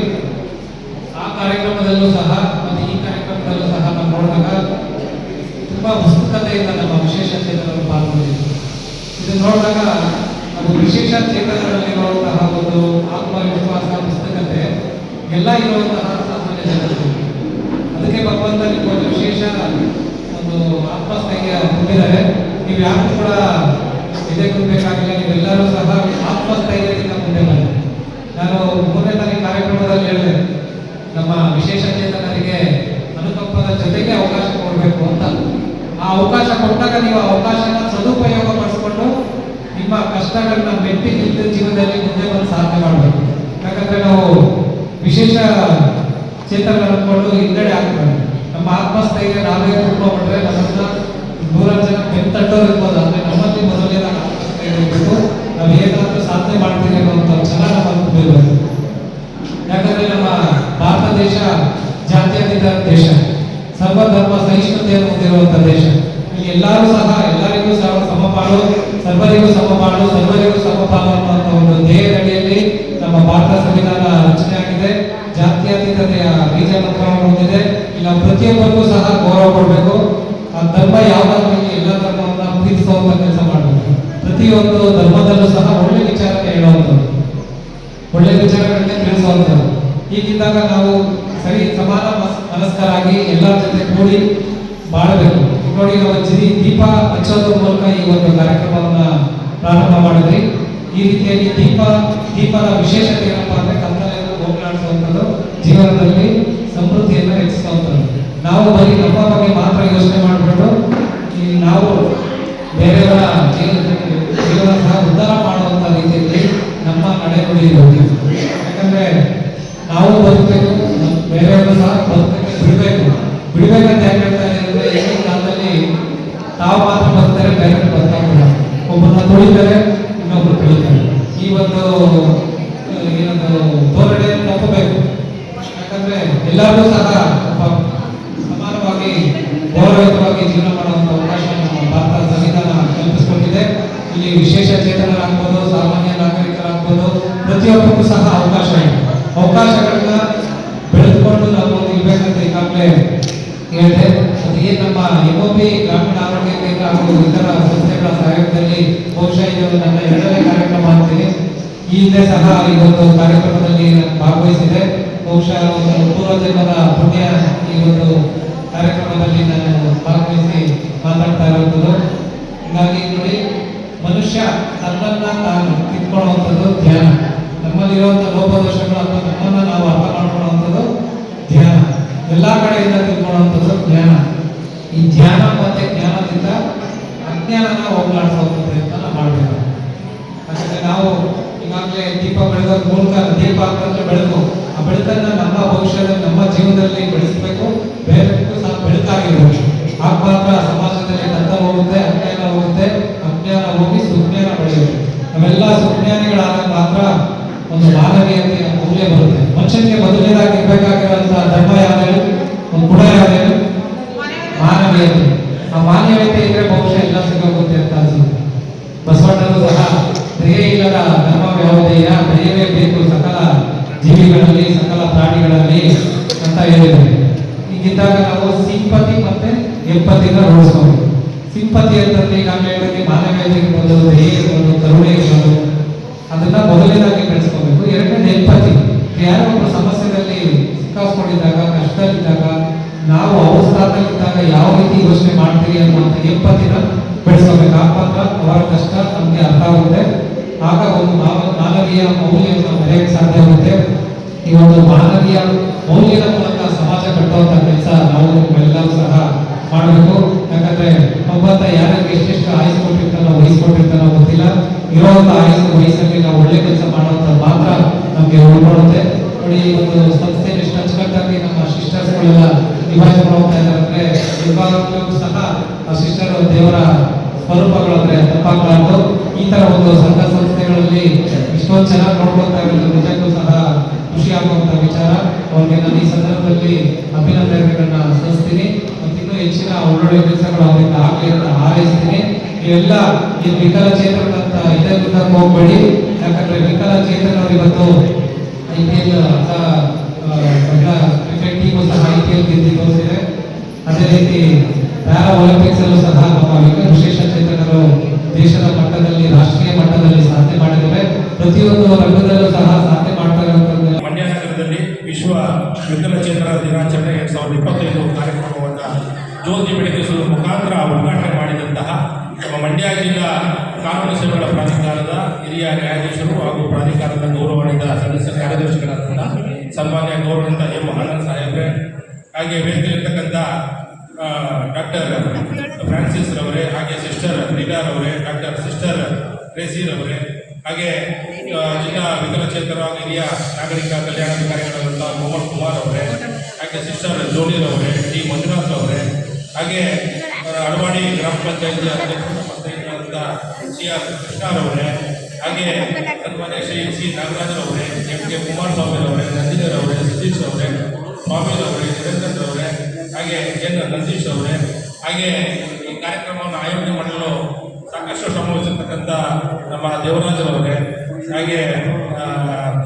ಆ ಕಾರ್ಯಕ್ರಮದಲ್ಲೂ ಸಹ ಮತ್ತು ಈ ಕಾರ್ಯಕ್ರಮದಲ್ಲೂ ಸಹ ನಾವು ನೋಡಿದಾಗ ತುಂಬಾ ಉತ್ಸುಕತೆಯಿಂದ ನಮ್ಮ ವಿಶೇಷ ಚೇತನರು ಪಾಲ್ಗೊಂಡಿದ್ದರು. ಇದನ್ನು ನೋಡಿದಾಗ ಅದು ವಿಶೇಷ ಚೇತನರಲ್ಲಿರುವಂತಹ ಒಂದು ಆತ್ಮವಿಶ್ವಾಸ, ಪುಸ್ತಕತೆ ಎಲ್ಲ ಇರುವಂತಹ ಸಾಮಾನ್ಯ ಜನರು. ಅದಕ್ಕೆ ಭಗವಂತ ನಿಮಗೆ ಒಂದು ವಿಶೇಷ ಒಂದು ಆತ್ಮಸ್ಥೈರ್ಯ ತುಂಬಿದ್ದಾರೆ. ನೀವು ಯಾರು ಕೂಡ ಇದೇ ಕೊಡಬೇಕಾಗಿಲ್ಲ, ನೀವೆಲ್ಲರೂ ಸಹ ಆತ್ಮಸ್ಥೈರ್ಯದಿಂದ ಮುಂದೆ ಬನ್ನಿ. ನಾನು 3ನೇ ತಾರೀಕು ಕಾರ್ಯಕ್ರಮದಲ್ಲಿ ಹೇಳಿದೆ, ನಮ್ಮ ವಿಶೇಷ ಚೇತನರಿಗೆ ಅನುಕಂಪದ ಜೊತೆಗೆ ಅವಕಾಶ ಕೊಡಬೇಕು ಅಂತ. ಆ ಅವಕಾಶ ಕೊಟ್ಟಾಗ ನೀವು ಆ ಅವಕಾಶನ ಸದುಪಯೋಗ ಪಡಿಸ್ಕೊಂಡು ನಿಮ್ಮ ಕಷ್ಟಗಳನ್ನ ಮೆಟ್ಟಿ ನಿಂತ ಜೀವನದಲ್ಲಿ ಮುಂದೆ ಬಂದು ಸಾಧನೆ ಮಾಡಬೇಕು. ಯಾಕಂದ್ರೆ ನಾವು ವಿಶೇಷ ಚೇತನ ಅಂದ್ಕೊಂಡು ಹಿನ್ನಡೆ ಆಗ್ತದೆ. ನಮ್ಮ ಆತ್ಮಸ್ಥೈರ್ಯ ನಾವೇ ತುಂಬಿಕೊಂಡ್ರೆ ನಮ್ಮನ್ನ 100 ಜನ ಬೆಂತಟ್ಟೋರು ಇರ್ಬೋದು, ಅಂದ್ರೆ ನಮ್ಮಲ್ಲಿ ಮೊದಲನೇದಾಗಿ ಆತ್ಮಸ್ಥೈರ್ಯ ಇರಬೇಕು. ನಾವು ಏನಾದ್ರೂ ಸಾಧನೆ ಮಾಡ್ತೀವಿ ಅನ್ನುವಂಥ ಛಲ ನಮ್ಮ ವಿಶಿಷ್ಟತೆಯನ್ನು ಹೊಂದಿರುವಂತಹ ದೇಶ. ಇಲ್ಲಿ ಎಲ್ಲರಿಗೂ ಸಹ ಸಮಪಾಲು, ಸರ್ವರಿಗೂ ಸಮಪಾಲು, ಸರ್ವರಿಗೂ ಸಮಪಾಲು ಅನ್ನುವಂಥ ಒಂದು ಧ್ಯೇಯದಡಿಯಲ್ಲಿ ನಮ್ಮ ಭಾರತ ಸಂವಿಧಾನ ರಚನೆ ಆಗಿದೆ. ಜಾತ್ಯತೀತತೆಯ ಬೀಜ ಮಂತ್ರವನ್ನು ಹೊಂದಿದೆ. ಇಲ್ಲ ಪ್ರತಿಯೊಬ್ಬರಿಗೂ ಸಹ ಗೌರವ ಕೊಡಬೇಕು. ಆ ಧರ್ಮ ಯಾವುದಾದ್ರೂ ಎಲ್ಲ ಧರ್ಮವನ್ನ ಪ್ರೀತಿಸುವಂತ ಕೆಲಸ ಮಾಡಬೇಕು. ಪ್ರತಿಯೊಂದು ಧರ್ಮದಲ್ಲೂ ಸಹ ಒಳ್ಳೆ ವಿಚಾರಕ್ಕೆ ಹೇಳುವಂಥದ್ದು, ಒಳ್ಳೆ ವಿಚಾರಗಳನ್ನೇ ತಿಳಿಸುವಂಥದ್ದು. ಹೀಗಿದ್ದಾಗ ನಾವು ಸರಿ ಸಮಾನ ಮನಸ್ಕರಾಗಿ ಎಲ್ಲರ ಜೊತೆ ಕೂಡಿ ಬಾಳಬೇಕು. ನೋಡಿ, ನಾವು ದೀಪ ಹಚ್ಚೋದ್ರ ಮೂಲಕ ಈ ಒಂದು ಕಾರ್ಯಕ್ರಮವನ್ನ ಪ್ರಾರಂಭ ಮಾಡಿದ್ರಿ. ಈ ರೀತಿಯಾಗಿ ದೀಪದ ವಿಶೇಷತೆ ಏನಪ್ಪಾ ಅಂದ್ರೆ ಕತ್ತಲೆಯನ್ನು ಹೋಗಲಾಡಿಸುವಂಥದ್ದು, ಜೀವನದಲ್ಲಿ ಸಮೃದ್ಧಿಯನ್ನು ಹೆಚ್ಚಿಸುವಂಥದ್ದು. ನಾವು ಬರೀ ನಮ್ಮ ಬಗ್ಗೆ ಮಾತ್ರ ಯೋಚನೆ ಮಾಡಿಬಿಟ್ಟು ನಾವು ಬೇರೆಯವರ ಜೀವನ ಸಹ ಉದ್ಧಾರ ಮಾಡುವಂತ ರೀತಿಯಲ್ಲಿ ನಮ್ಮ ನಡೆನುಡಿ ಇರಬೇಕು. ಯಾಕಂದ್ರೆ ನಾವು ಬದುಕಬೇಕು, ಬೇರೆಯವರು ಸಹ ಬದುಕಕ್ಕೆ ಬಿಡಬೇಕಂತ ಯಾಕೆ ಹೇಳ್ತಾರೆ ಅಂದ್ರೆ, ಈಗಿನ ಕಾಲದಲ್ಲಿ ತಾವು ಮಾತ್ರ ಬರ್ತಾರೆ, ಬೇರೆ ಬರ್ತಾಗಿಲ್ಲ. ಒಬ್ಬರನ್ನ ತುಳಿತಾರೆ, ಇನ್ನೊಬ್ರು ತುಳಿತಾರೆ. ಈ ಒಂದು ಧೋರಣೆ ತಪ್ಪಬೇಕು. ಯಾಕಂದ್ರೆ ಎಲ್ಲರೂ ಸಹ ಸಮಾನವಾಗಿ ಗೌರವಯುತವಾಗಿ ಜೀವನ ಮಾಡುವಂತ ಅವಕಾಶ ನಮ್ಮ ಭಾರತ ಸಂವಿಧಾನ ಕಲ್ಪಿಸಿಕೊಂಡಿದೆ. ಇಲ್ಲಿ ವಿಶೇಷ ಚೇತನರಾಗ್ಬೋದು, ಸಾಮಾನ್ಯ ನಾಗರಿಕರಾಗ್ಬೋದು, ಪ್ರತಿಯೊಬ್ಬರಿಗೂ ಸಹ ಅವಕಾಶ ಇದೆ. ಅವಕಾಶಗಳನ್ನ ಬೆಳೆದುಕೊಂಡು ನಾವು ಇರ್ಬೇಕಂತ ಈಗಾಗಲೇ ಹೇಳಿದೆ. ಅದು ಏನು ನಮ್ಮ MOP ಗ್ರಾಮೀಣ ಆರೋಗ್ಯ ಕೇಂದ್ರ ಹಾಗೂ ಇತರ ಸಂಸ್ಥೆಗಳ ಸಹಯೋಗದಲ್ಲಿ ಬಹುಶಃ ಇದು ನನ್ನ 2ನೇ ಕಾರ್ಯಕ್ರಮ ಅಂತೀನಿ. ಈ ಹಿಂದೆ ಸಹ ಈ ಒಂದು ಕಾರ್ಯಕ್ರಮದಲ್ಲಿ ಭಾಗವಹಿಸಿದೆ. ಬಹುಶಃ ಒಂದು ಪೂರ್ವಜನ್ಮದ ಪುಣ್ಯ ಈ ಒಂದು ಕಾರ್ಯಕ್ರಮದಲ್ಲಿ ನಾನು ಭಾಗವಹಿಸಿ ಮಾತಾಡ್ತಾ ಇರುವಂಥದ್ದು. ಹೀಗಾಗಿ ನೋಡಿ, ಮನುಷ್ಯ ತನ್ನನ್ನ ತಾನು ತಿಳ್ಕೊಳ್ಳುವಂಥದ್ದು ಧ್ಯಾನ. ನಮ್ಮಲ್ಲಿರುವಂತಹ ಲೋಪದೋಷಗಳು ಅಥವಾ ನಮ್ಮನ್ನ ನಾವು ಅರ್ಥ ಮಾಡ್ಕೊಳ್ಳುವಂಥದ್ದು ಧ್ಯಾನ. ಎಲ್ಲಾ ಕಡೆಯಿಂದ ತಿಳ್ಕೊಳ್ಳುವಂಥದ್ದು ಜ್ಞಾನ. ಈ ಧ್ಯಾನ ಮತ್ತೆ ಜ್ಞಾನದಿಂದ ಅಜ್ಞಾನನ ಹೋಗ್ಲಾಡಿಸುವಂಥ ಪ್ರಯತ್ನ ಮಾಡಬೇಕು. ಯಾಕಂದ್ರೆ ನಾವು ಈಗಾಗಲೇ ದೀಪ ಬೆಳಗೋದ್ರ ಮೂಲಕ, ದೀಪ ಅಂತಂದ್ರೆ ಬೆಳಕು, ಆ ಬೆಳಕನ್ನ ನಮ್ಮ ಭವಿಷ್ಯದಲ್ಲಿ ನಮ್ಮ ಜೀವನದಲ್ಲಿ ಬೆಳೆಸಬೇಕು, ಬೇರೆಗೂ ಸಹ ಬೆಳಕಾಗಿರ್ಬೇಕು. ಆಗ ಮಾತ್ರ ಸಮಾಜದಲ್ಲಿ ಕತ್ತ ಹೋಗುತ್ತೆ, ಅಜ್ಞಾನ ಹೋಗುತ್ತೆ, ಅಜ್ಞಾನ ಹೋಗಿ ಸುಜ್ಞಾನ ಬೆಳೆಯುತ್ತೆ. ನಾವೆಲ್ಲ ಸುಜ್ಞಾನಿಗಳಾದ ಮಾತ್ರ ಒಂದು ಮಾನವೀಯತೆಯ ಮೌಲ್ಯ ಬರುತ್ತೆ. ಮನುಷ್ಯನಿಗೆ ಮೊದಲನೇದಾಗಿ ಇರಬೇಕಾಗಿರುವಂತಹ ಧರ್ಮ ಯಾವ್ದು, ಒಂದು ಗುಣ ಯಾವ್ದು, ಮಾನವೀಯತೆ. ಆ ಮಾನವೀಯತೆ ಇದ್ರೆ ಬಹುಶಃ ಎಲ್ಲ ಸಿಗೋಗುತ್ತೆ ಅಂತ ಅನ್ಸುತ್ತೆ. ಬಸವಣ್ಣನು ಸಹ ದಯೆ ಇಲ್ಲದ ಧರ್ಮವ್ಯಾವುದೆಯ, ದಯವೇ ಬೇಕು ಸಕಲ ಜೀವಿಗಳಲ್ಲಿ, ಸಕಲ ಪ್ರಾಣಿಗಳಲ್ಲಿ ಅಂತ ಹೇಳಿದ್ರು. ಹೀಗಿದ್ದಾಗ ನಾವು ಸಿಂಪತಿ ಮತ್ತೆ ಎಂಪತಿನ ರೂಢಿಸ್ಕೋಬೇಕು. ಸಿಂಪತಿ ಅಂತಂದ್ರೆ ಈಗಾಗಲೇ ಹೇಳಿದ್ರೆ ಮಾನವೀಯತೆ ಇರ್ಬೋದು, ದಯೆ ಇರ್ಬೋದು, ಕರುಣೆ ಇರ್ಬೋದು, ಅದನ್ನ ಮೊದಲನೇದಾಗಿ ಬೆಳೆಸ್ಕೋಬೇಕು. ಎರಡನೇದು ಎಂಪತಿ. ಯಾರೋ ಒಬ್ಬರು ಸಮಸ್ಯೆದಲ್ಲಿ ಸಿಕ್ಕಾಸ್ಕೊಂಡಿದ್ದಾಗ, ಕಷ್ಟದಲ್ಲಿದ್ದಾಗ, ನಾವು ಅವ್ರ ಸ್ಥಾನದಲ್ಲಿದ್ದಾಗ ಯಾವ ರೀತಿ ಯೋಚನೆ ಮಾಡ್ತೀವಿ ಅನ್ನುವಂಥ ಎಂಪತಿನ ಬೆಳೆಸ್ಕೋಬೇಕು. ಆಗ ಮಾತ್ರ ಅವರ ಕಷ್ಟ ನಮಗೆ ಅರ್ಥ ಆಗುತ್ತೆ. ಆಗ ಒಂದು ಮಾನವೀಯ ಮೌಲ್ಯವನ್ನು ಬೆಳೆಯಕ್ಕೆ ಸಾಧ್ಯ ಆಗುತ್ತೆ. ಈ ಒಂದು ಮಾನವೀಯ ಮೌಲ್ಯದ ಮೂಲಕ ಸಮಾಜ ಕಟ್ಟುವಂತ ಕೆಲಸ ನಾವು ಎಲ್ಲರೂ ಸಹ ಮಾಡಬೇಕು. ಯಾಕಂದ್ರೆ ಒಬ್ಬತ್ತ ಯಾರಿಗೆ ಎಷ್ಟೆಷ್ಟು ಆಯುಸ್ ಕೊಟ್ಟಿರ್ತಾನೋ, ವಹಿಸ್ಕೊಟ್ಟಿರ್ತಾನೋ ಗೊತ್ತಿಲ್ಲ. ಇರುವಂತ ವಯಸ್ಸಲ್ಲಿ ನಾವು ಒಳ್ಳೆ ಕೆಲಸ ಮಾಡುವಂತ ಮಾತ್ರ ನಮ್ಗೆ ಉಳ್ಕೊಳ್ಳುತ್ತೆ. ನೋಡಿ, ಒಂದು ಸಂಸ್ಥೆಯಲ್ಲಿ ಎಷ್ಟು ಅಚ್ಚುಕಟ್ಟಾಗಿ ನಮ್ಮ ಸಿಸ್ಟರ್ಸ್ಗಳೆಲ್ಲ ನಿಭಾಯಿಸ್ಕೊಂಡು ಹೋಗ್ತಾ ಇದ್ದಾರೆ ಅಂದ್ರೆ, ನಿಭಾಯಿಸಲು ಸಹ ಆ ಸಿಸ್ಟರ್ ದೇವರ ಸ್ವರೂಪಗಳಂದ್ರೆ ತಪ್ಪಾಗಲಾರ್ದು. ಈ ತರ ಒಂದು ಸಂಘ ಸಂಸ್ಥೆಗಳಲ್ಲಿ ಇಷ್ಟೊಂದು ಚೆನ್ನಾಗಿ ನೋಡ್ಕೊಳ್ತಾ ಇರೋದು ನಿಜಕ್ಕೂ ಸಹ ಖುಷಿ ಆಗುವಂತ ವಿಚಾರ. ಅವ್ರಿಗೆ ನಾನು ಈ ಸಂದರ್ಭದಲ್ಲಿ ಅಭಿನಂದನೆಗಳನ್ನ ಸಲ್ಲಿಸ್ತೀನಿ. ಮತ್ತಿನ್ನೂ ಹೆಚ್ಚಿನ ಒಳ್ಳೊಳ್ಳೆ ಕೆಲಸಗಳು ಅವರಿಂದ ಆಗಲಿ ಅಂತ ಹಾರೈಸ್ತೀನಿ. ಇವೆಲ್ಲ ಈ ವಿಕಲಚೇತನಂತ ಇದರಿಂದ ಹೋಗ್ಬೇಡಿ. ಯಾಕಂದ್ರೆ ವಿಕಲಚೇತನರು ಇವತ್ತು IPL ಕ್ರಿಕೆಟ್ ಟೀಮು ಸಹ IPL ಗೆದ್ದು ತೋರಿಸಿದೆ. ಅದೇ ರೀತಿ ಪ್ಯಾರಾ ಒಲಿಂಪಿಕ್ಸ್ ಅಲ್ಲೂ ಸಹ ನಮ್ಮ ವಿಶೇಷ ಚೇತನರು ದೇಶದ ಮಟ್ಟದಲ್ಲಿ, ರಾಷ್ಟ್ರೀಯ ಮಟ್ಟದಲ್ಲಿ ಸಾಧನೆ ಮಾಡಿದ್ದಾರೆ. ಪ್ರತಿಯೊಂದು ರಂಗದಲ್ಲೂ ಸಹ ಸಾಧನೆ ಮಾಡ್ತಾ ಇರುವಂತದ್ದು. ಮಂಡ್ಯ ನಗರದಲ್ಲಿ ವಿಶ್ವ ವಿಕಲಚೇತನರ ದಿನಾಚರಣೆ 2025 ಕಾರ್ಯಕ್ರಮವನ್ನು ಜ್ಯೋತಿ ಬೆಳಗಿಸುವ ಮುಖಾಂತರ ಉದ್ಘಾಟನೆ ಮಾಡಿದಂತಹ ನಮ್ಮ ಮಂಡ್ಯ ಜಿಲ್ಲಾ ಕಾನೂನು ಸೇವೆಗಳ ಪ್ರಾಧಿಕಾರದ ಹಿರಿಯ ನ್ಯಾಯಾಧೀಶರು ಹಾಗೂ ಪ್ರಾಧಿಕಾರದ ಗೌರವಾನ್ವಿತ ಸದಸ್ಯ ಕಾರ್ಯದರ್ಶಿಗಳಾದಂತಹ ಸನ್ಮಾನ್ಯ ಗೌರವಾನ್ವಿತ ಎಂ ಆನಂದ್ ಸಾಹೇಬ್ರೆ, ಹಾಗೆ ವೇದಿಕೆಯಲ್ಲಿರ್ತಕ್ಕಂಥ ಡಾಕ್ಟರ್ ಫ್ರಾನ್ಸಿಸ್ ರವರೇ, ಹಾಗೆ ಸಿಸ್ಟರ್ ರೀಡಾರ್ ಅವರೇ, ಡಾಕ್ಟರ್ ಸಿಸ್ಟರ್ ರೇಸಿರ್ ಅವರೇ, ಹಾಗೆ ಜಿಲ್ಲಾ ವಿಕಲಚೇತನರ ಹಿರಿಯ ನಾಗರಿಕ ಕಲ್ಯಾಣಾಧಿಕಾರಿಗಳಾದಂಥ ಮೊಹಮ್ಮದ್ ಕುಮಾರ್ ಅವರೇ, ಹಾಗೆ ಸಿಸ್ಟರ್ ಜೋಡೀರ್ ಅವರೇ, ಟಿ ಮಂಜುನಾಥ್ ಅವರೇ, ಹಾಗೆ ಅಡವಾಡಿ ಗ್ರಾಮ ಪಂಚಾಯತಿ ಅಧ್ಯಕ್ಷರಾದಂಥ CR ಕೃಷ್ಣರವರೇ, ಹಾಗೆ ಸನ್ಮಾನ್ಯ ಶ್ರೀ C ನಾಗರಾಜರವರೇ, MK ಕುಮಾರಸ್ವಾಮಿರವರೇ, ನಂದಿನಿರವರೇ, ಸತೀಶ್ ಅವರೇ, ಸ್ವಾಮಿರವರೇ, ನಿರಂಜನ್ ಅವರೇ, ಹಾಗೆ ಎನ್ ನಂದೀಶ್ ಅವರೇ, ಹಾಗೆ ಈ ಕಾರ್ಯಕ್ರಮವನ್ನು ಆಯೋಜನೆ ಮಾಡಲು ಸಾಕಷ್ಟು ಶ್ರಮವಹಿಸಿರ್ತಕ್ಕಂಥ ನಮ್ಮ ದೇವರಾಜರವರೇ, ಹಾಗೆ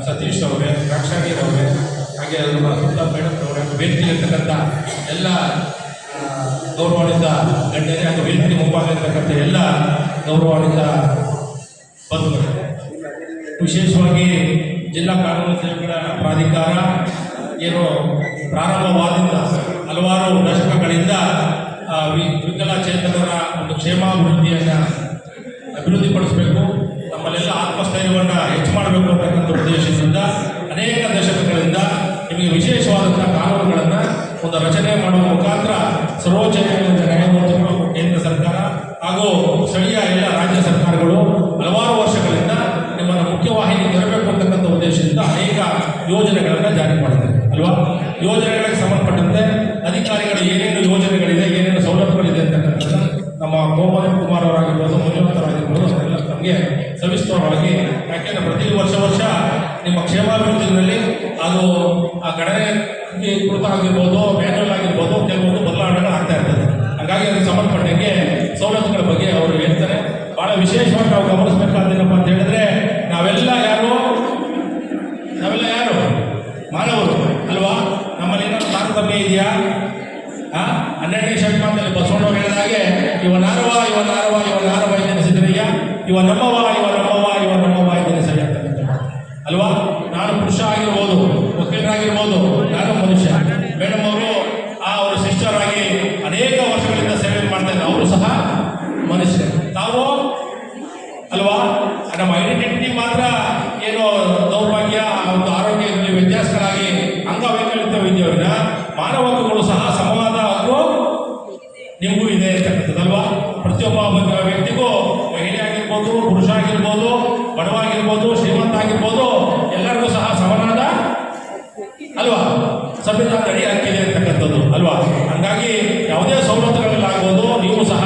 ಸತೀಶ್ ಅವರೇ, ದ್ರಾಕ್ಷಾಣಿರವರೇ, ಹಾಗೆ ನಮ್ಮ ಸುತ್ತ ಮೇಡಮ್ ಅವರೇ, ವೇದಿಕೆಯಲ್ಲಿರ್ತಕ್ಕಂಥ ಎಲ್ಲ ಗೌರವಾನ್ವಿತ ಗಣ್ಯರೇ ಹಾಗೂ ವೇದಿಕೆ ಮುಂಭಾಗದಲ್ಲಿರ್ತಕ್ಕಂಥ ಎಲ್ಲ ಗೌರವಾನ್ವಿತ ಬಂಧುಗಳು, ವಿಶೇಷವಾಗಿ ಜಿಲ್ಲಾ ಕಾನೂನು ಸೇವೆಗಳ ಪ್ರಾಧಿಕಾರ ಏನು ಪ್ರಾರಂಭವಾದಿಂದ ಹಲವಾರು ದಶಕಗಳಿಂದ ವಿಕಲಚೇತನರ ಒಂದು ಕ್ಷೇಮಾಭಿವೃದ್ಧಿಯನ್ನು ಅಭಿವೃದ್ಧಿಪಡಿಸಬೇಕು, ನಮ್ಮಲ್ಲೆಲ್ಲ ಆತ್ಮಸ್ಥೈರ್ಯವನ್ನು ಹೆಚ್ಚು ಮಾಡಬೇಕು ಅಂತಕ್ಕಂಥ ಉದ್ದೇಶದಿಂದ ಅನೇಕ ದಶಕಗಳಿಂದ ನಿಮಗೆ ವಿಶೇಷವಾದಂಥ ಕಾನೂನುಗಳನ್ನು ಒಂದು ರಚನೆ ಮಾಡುವ ಮುಖಾಂತರ ಸರ್ವೋಚ್ಚ ನ್ಯಾಯಮೂರ್ತಿಗಳು, ಕೇಂದ್ರ ಸರ್ಕಾರ ಹಾಗೂ ಸ್ಥಳೀಯ ಎಲ್ಲ ರಾಜ್ಯ ಸರ್ಕಾರಗಳು ಹಲವಾರು ವರ್ಷಗಳಿಂದ ನಿಮ್ಮನ್ನು ಮುಖ್ಯವಾಹಿನಿ ತರಬೇಕು ಅಂತಕ್ಕಂಥ ಉದ್ದೇಶದಿಂದ ಅನೇಕ ಯೋಜನೆಗಳನ್ನು ಜಾರಿ ಮಾಡಿದ್ದಾರೆ ಅಲ್ವಾ. ಯೋಜನೆಗಳಿಗೆ ಸಂಬಂಧಪಟ್ಟಂತೆ ಅಧಿಕಾರಿಗಳು ಏನೇನು ಯೋಜನೆಗಳಿದೆ, ಏನೇನು ಸವಲತ್ತುಗಳಿದೆ ಅಂತಕ್ಕಂಥದ್ದು ನಮ್ಮ ಕೋಮಲ್ ಕುಮಾರ್ ಅವರಾಗಿರ್ಬೋದು, ಮಂಜುನಾಥರಾಗಿರ್ಬೋದು, ಅವರೆಲ್ಲ ನಮಗೆ ಸವಿಸ್ತರವಾಗಿ, ಯಾಕೆಂದರೆ ಪ್ರತಿ ವರ್ಷ ನಿಮ್ಮ ಕ್ಷೇಮಾಭಿವೃದ್ಧಿಯಲ್ಲಿ ಅದು ಆ ಗಣನೆ ಕೃತ ಆಗಿರ್ಬೋದು, ಮ್ಯಾನ್ಯಲ್ ಆಗಿರ್ಬೋದು, ಕೆಲವೊಂದು ಬದಲಾವಣೆಗಳು ಆಗ್ತಾ ಇರ್ತದೆ. ಹಾಗಾಗಿ ಅದಕ್ಕೆ ಸಂಬಂಧಪಟ್ಟಂಗೆ ಸವಲತ್ತುಗಳ ಬಗ್ಗೆ ಅವರು ಹೇಳ್ತಾರೆ. ಭಾಳ ವಿಶೇಷವಾಗಿ ನಾವು ಗಮನಿಸಬೇಕಾದೇನಪ್ಪ ಅಂತ ಹೇಳಿದ್ರೆ, ನಾವೆಲ್ಲ ಯಾರು ಮಾನವರು ಅಲ್ವಾ. ನಮ್ಮಲ್ಲಿ ಏನಾದ್ರು ತಾರತಮ್ಯ ಇದೆಯಾ? 12ನೇ ಶತಮಾನದಲ್ಲಿ ಬಸವಣ್ಣವ್ರು ಹೇಳಿದಾಗೆ ಇವನಾರವ ಜನಿಸಿದ್ರಯ್ಯ, ಇವ ನಮ್ಮವ ಜನಿಸಯ್ಯ ಅಂತಕ್ಕಂಥ ಅಲ್ವಾ. ನಾನು ಪುರುಷ ಆಗಿರ್ಬೋದು, ವಕೀಲರಾಗಿರ್ಬೋದು, ನಾನು ಮನುಷ್ಯ. ಮೇಡಮ್ ಅವರು ಅವರು ಸಿಸ್ಟರ್ ಆಗಿ ಅನೇಕ ವರ್ಷಗಳಿಂದ ಸೇವೆ ಮಾಡ್ತಾ ಇದ್ದಾರೆ, ಅವರು ಸಹ ಮನುಷ್ಯ. ತಾವು ಅಲ್ವಾ. ನಮ್ಮ ಐಡೆಂಟಿಟಿ ಮಾತ್ರ ಏನೋ ದೌರ್ಭಾಗ್ಯ, ಒಂದು ಆರೋಗ್ಯದಲ್ಲಿ ವ್ಯತ್ಯಾಸಗಳಾಗಿ ಅಂಗವೈಕಲ್ಯವಿದೆಯವರ ಮಾನವತ್ವಗಳು ಸಹ ಸಮವಾದ ಹಕ್ಕು ನಿಮಗೂ ಇದೆ ಅಂತಕ್ಕಂಥದ್ದಲ್ವಾ. ಪ್ರತಿಯೊಬ್ಬ ವ್ಯಕ್ತಿಗೂ ಮಹಿಳೆ ಆಗಿರ್ಬೋದು, ಪುರುಷ ಆಗಿರ್ಬೋದು, ಬಡವಾಗಿರ್ಬೋದು, ಶ್ರೀಮಂತ ಆಗಿರ್ಬೋದು, ಎಲ್ಲರಿಗೂ ಸಹ ಸಮನಾದ ಅಲ್ವಾ ಸಂವಿಧಾನ ಅಡಿ ಹಕ್ಕಿದೆ ಅಂತಕ್ಕಂಥದ್ದು ಅಲ್ವಾ. ಹಾಗಾಗಿ ಯಾವುದೇ ಸವಲತ್ತುಗಳಲ್ಲಾಗ್ಬೋದು, ನೀವು ಸಹ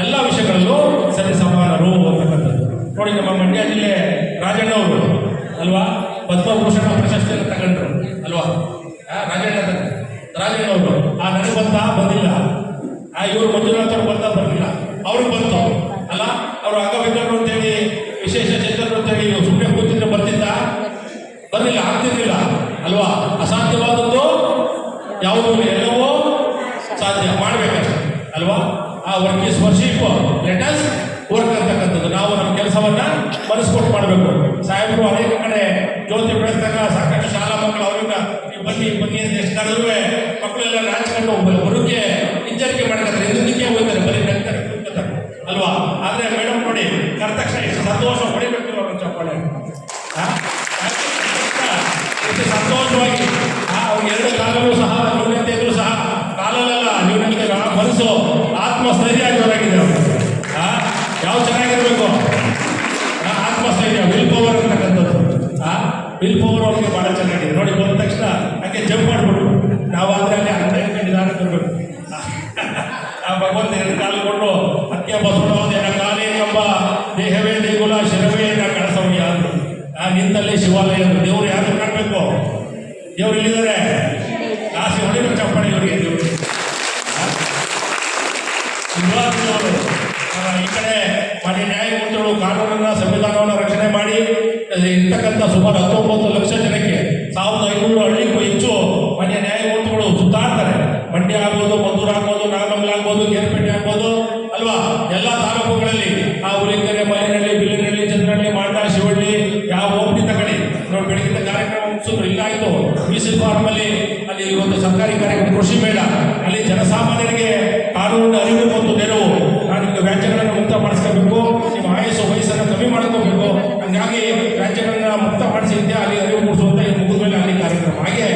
ಎಲ್ಲ ವಿಷಯಗಳಲ್ಲೂ ಸರಿ ಸಮಾನರು ಅಂತಕ್ಕಂಥದ್ದು. ನೋಡಿ, ನಮ್ಮ ಮಂಡ್ಯ ಜಿಲ್ಲೆ ರಾಜಣ್ಣವರು ಅಲ್ವಾ ಪದ್ಮಭೂಷಣ ಪ್ರಶಸ್ತಿಯನ್ನು ತಗೊಂಡ್ರು ಅಲ್ವಾ. ರಾಜಣ್ಣವರು ನನಗೆ ಬಂದಿಲ್ಲ, ಇವರು ಮಂಜುನಾಥ್ ಅವ್ರು ಬರಲಿಲ್ಲ, ಅವ್ರಿಗೆ ಬಂತು ಅಲ್ಲ. ಅವರು ಅಂಗವಿಕಲರು ಅಂತೇಳಿ, ವಿಶೇಷ ಚೇತನರು ಅಂತೇಳಿ ಸುಮ್ಮನೆ ಕೂತಿದ್ರೆ ಬರಲಿಲ್ಲ, ಆಗ್ತಿರ್ಲಿಲ್ಲ ಅಲ್ವಾ. ಅಸಾಧ್ಯವಾದದ್ದು ಯಾವುದೂ ಎಲ್ಲವೂ ಸಾಧ್ಯ ಮಾಡಬೇಕಷ್ಟೆ ಅಲ್ವಾ. ಆ work is worship, let us work ಅಂತಕ್ಕಂಥದ್ದು ನಾವು ನಮ್ಮ ಕೆಲಸವನ್ನು ಮನಸ್ಕೊಟ್ಟು ಮಾಡಬೇಕು. ಸಾಹೇಬರು ಅನೇಕ ಕಡೆ ಜ್ಯೋತಿ ಬೆಳೆಸಿದಾಗ ಸಾಕಷ್ಟು ಶಾಲಾ ಮಕ್ಕಳು ಅವ್ರಿಗೆ ಬನ್ನಿ ಅಂತ ಎಷ್ಟು ಕರೆದ್ರೂ ಮಕ್ಕಳೆಲ್ಲ ನಾಚಿಕೊಂಡು ಹೊರಗೆ ಹಿಂಜರಿಕೆ ಮಾಡ್ತಾರೆ, ಹಿಂದಕ್ಕೆ ಹೋಗ್ತಾರೆ, ಬರೀ ನಗ್ತಾರೆ, ಕೂತ್ಕೊತಾರೆ ಅಲ್ವಾ. ಆದರೆ ಮೇಡಮ್ ನೋಡಿ ಕರೆದ ತಕ್ಷಣ ಎಷ್ಟು ಸಂತೋಷ ಹೊಡಿಬೇಕು ಅವ್ರ ಚಪ್ಪಾಳೆ, ಎಷ್ಟು ಸಂತೋಷವಾಗಿ ಅವ್ರಿಗೆ ಎರಡು ಕಾಲಲ್ಲೂ ಸಹ ನ್ಯೂನತೆ ಇದ್ರೂ ಸಹ ಕಾಲಲ್ಲೆಲ್ಲ ನ್ಯೂನತೆ ಮನಸ್ಸು ಆತ್ಮಸ್ಥೈರ್ಯ ಜೋರಾಗಿದೆ ಅವರು. ಯಾವ ಚೆನ್ನಾಗಿರ್ಬೇಕು ಆತ್ಮಸ್ಥೈರ್ಯ, ವಿಲ್ ಪವರ್ ಅಂತಕ್ಕಂಥದ್ದು. ವಿಲ್ ಪವರ್ ಅವ್ರಿಗೆ ಭಾಳ ಚೆನ್ನಾಗಿದೆ ನೋಡಿ. ಬಂದ ತಕ್ಷಣ ಯಾಕೆ ಜಂಪ್ ಮಾಡಿಬಿಟ್ರು, ನಾವು ಆದರೆ ಅಲ್ಲಿ ಅಂಗಡಿ ನಿಧಾನ ತರಬೇಕು. ಭಗವಂತ ಎರಡು ಕಾಲು ಕೊಟ್ಟು ಅತ್ಯ ಬಸವಣ್ಣನ ಕಾಲೇ ಎಂಬ ದೇಹವೇ ದೇಗುಲ ಶಿರವೇ ಕಳಸವ್ಯ ಅಂದರು. ನಿಂತಲ್ಲಿ ಶಿವಾಲಯ ದೇವರು ಯಾರು ಕಾಣಬೇಕು, ದೇವ್ರು ಇಲ್ಲಿದ್ದಾರೆ, ಕಾಸಿ ಹೊಡಿಬೇಕು ಚಪ್ಪಾಳೆ ಇವರಿಗೆ. ದೇವರು ಈ ಕಡೆ ಮಾನ್ಯ ನ್ಯಾಯಮೂರ್ತಿಗಳು ಕಾನೂನನ್ನು ಸಂವಿಧಾನವನ್ನು ರಕ್ಷಣೆ ಮಾಡಿ ಇರ್ತಕ್ಕಂಥ ಸುಮಾರು 19 ಲಕ್ಷ ಜನಕ್ಕೆ 1500 ಹಳ್ಳಿಗೂ ಹೆಚ್ಚು ಮಾನ್ಯ ನ್ಯಾಯಮೂರ್ತಿಗಳು ಸುತ್ತಾಡ್ತಾರೆ. ಮಂಡ್ಯ ಆಗ್ಬೋದು, ಮದ್ದೂರು ಆಗ್ಬೋದು, ನಾಗಮಂಗಲ ಆಗ್ಬೋದು, ಕೇರ್ಪೇಟೆ ಆಗ್ಬೋದು ಅಲ್ವಾ. ಎಲ್ಲ ತಾಲೂಕುಗಳಲ್ಲಿ ಹುಲಿಕೆರೆ, ಮಲೆನಹಳ್ಳಿ, ಬಿಲ್ಲಿನಹಳ್ಳಿ, ಚಂದ್ರಹಳ್ಳಿ, ಮಾಂಡ, ಶಿವಳ್ಳಿ, ಯಾವ ಹೋಗ್ತಿ ತಗೊಳ್ಳಿ ನೋಡಿ. ಬೆಳಗಿನ ಕಾರ್ಯಕ್ರಮ ಮುಗಿಸಿದ್ರು, ಇಲ್ಲಾಯಿತು BC ಫಾರ್ಮಲ್ಲಿ ಅಲ್ಲಿ ಒಂದು ಸರ್ಕಾರಿ ಕಾರ್ಯಕ್ರಮ, ಕೃಷಿ ಮೇಳ, ಅಲ್ಲಿ ಜನಸಾಮಾನ್ಯರಿಗೆ ಕಾನೂನಿನ ಅರಿವು ಮತ್ತು ನೆರವು, ನಿಮಗೆ ವ್ಯಾಜ್ಯಗಳನ್ನು ಮುಕ್ತ ಮಾಡಿಸ್ಕೋಬೇಕು, ನಿಮ್ಮ ವಯಸ್ಸನ್ನು ಕಮ್ಮಿ ಮಾಡ್ಕೋಬೇಕು. ಹಂಗಾಗಿ ವ್ಯಾಜ್ಯಗಳನ್ನ ಮುಕ್ತ ಮಾಡಿಸಿದ್ದೆ ಅಲ್ಲಿ ಅರಿವು ಮೂಡಿಸುವಂಥ ಈ ಮುಗಿದ ಮೇಲೆ ಅಲ್ಲಿ ಕಾರ್ಯಕ್ರಮ. ಹಾಗೆ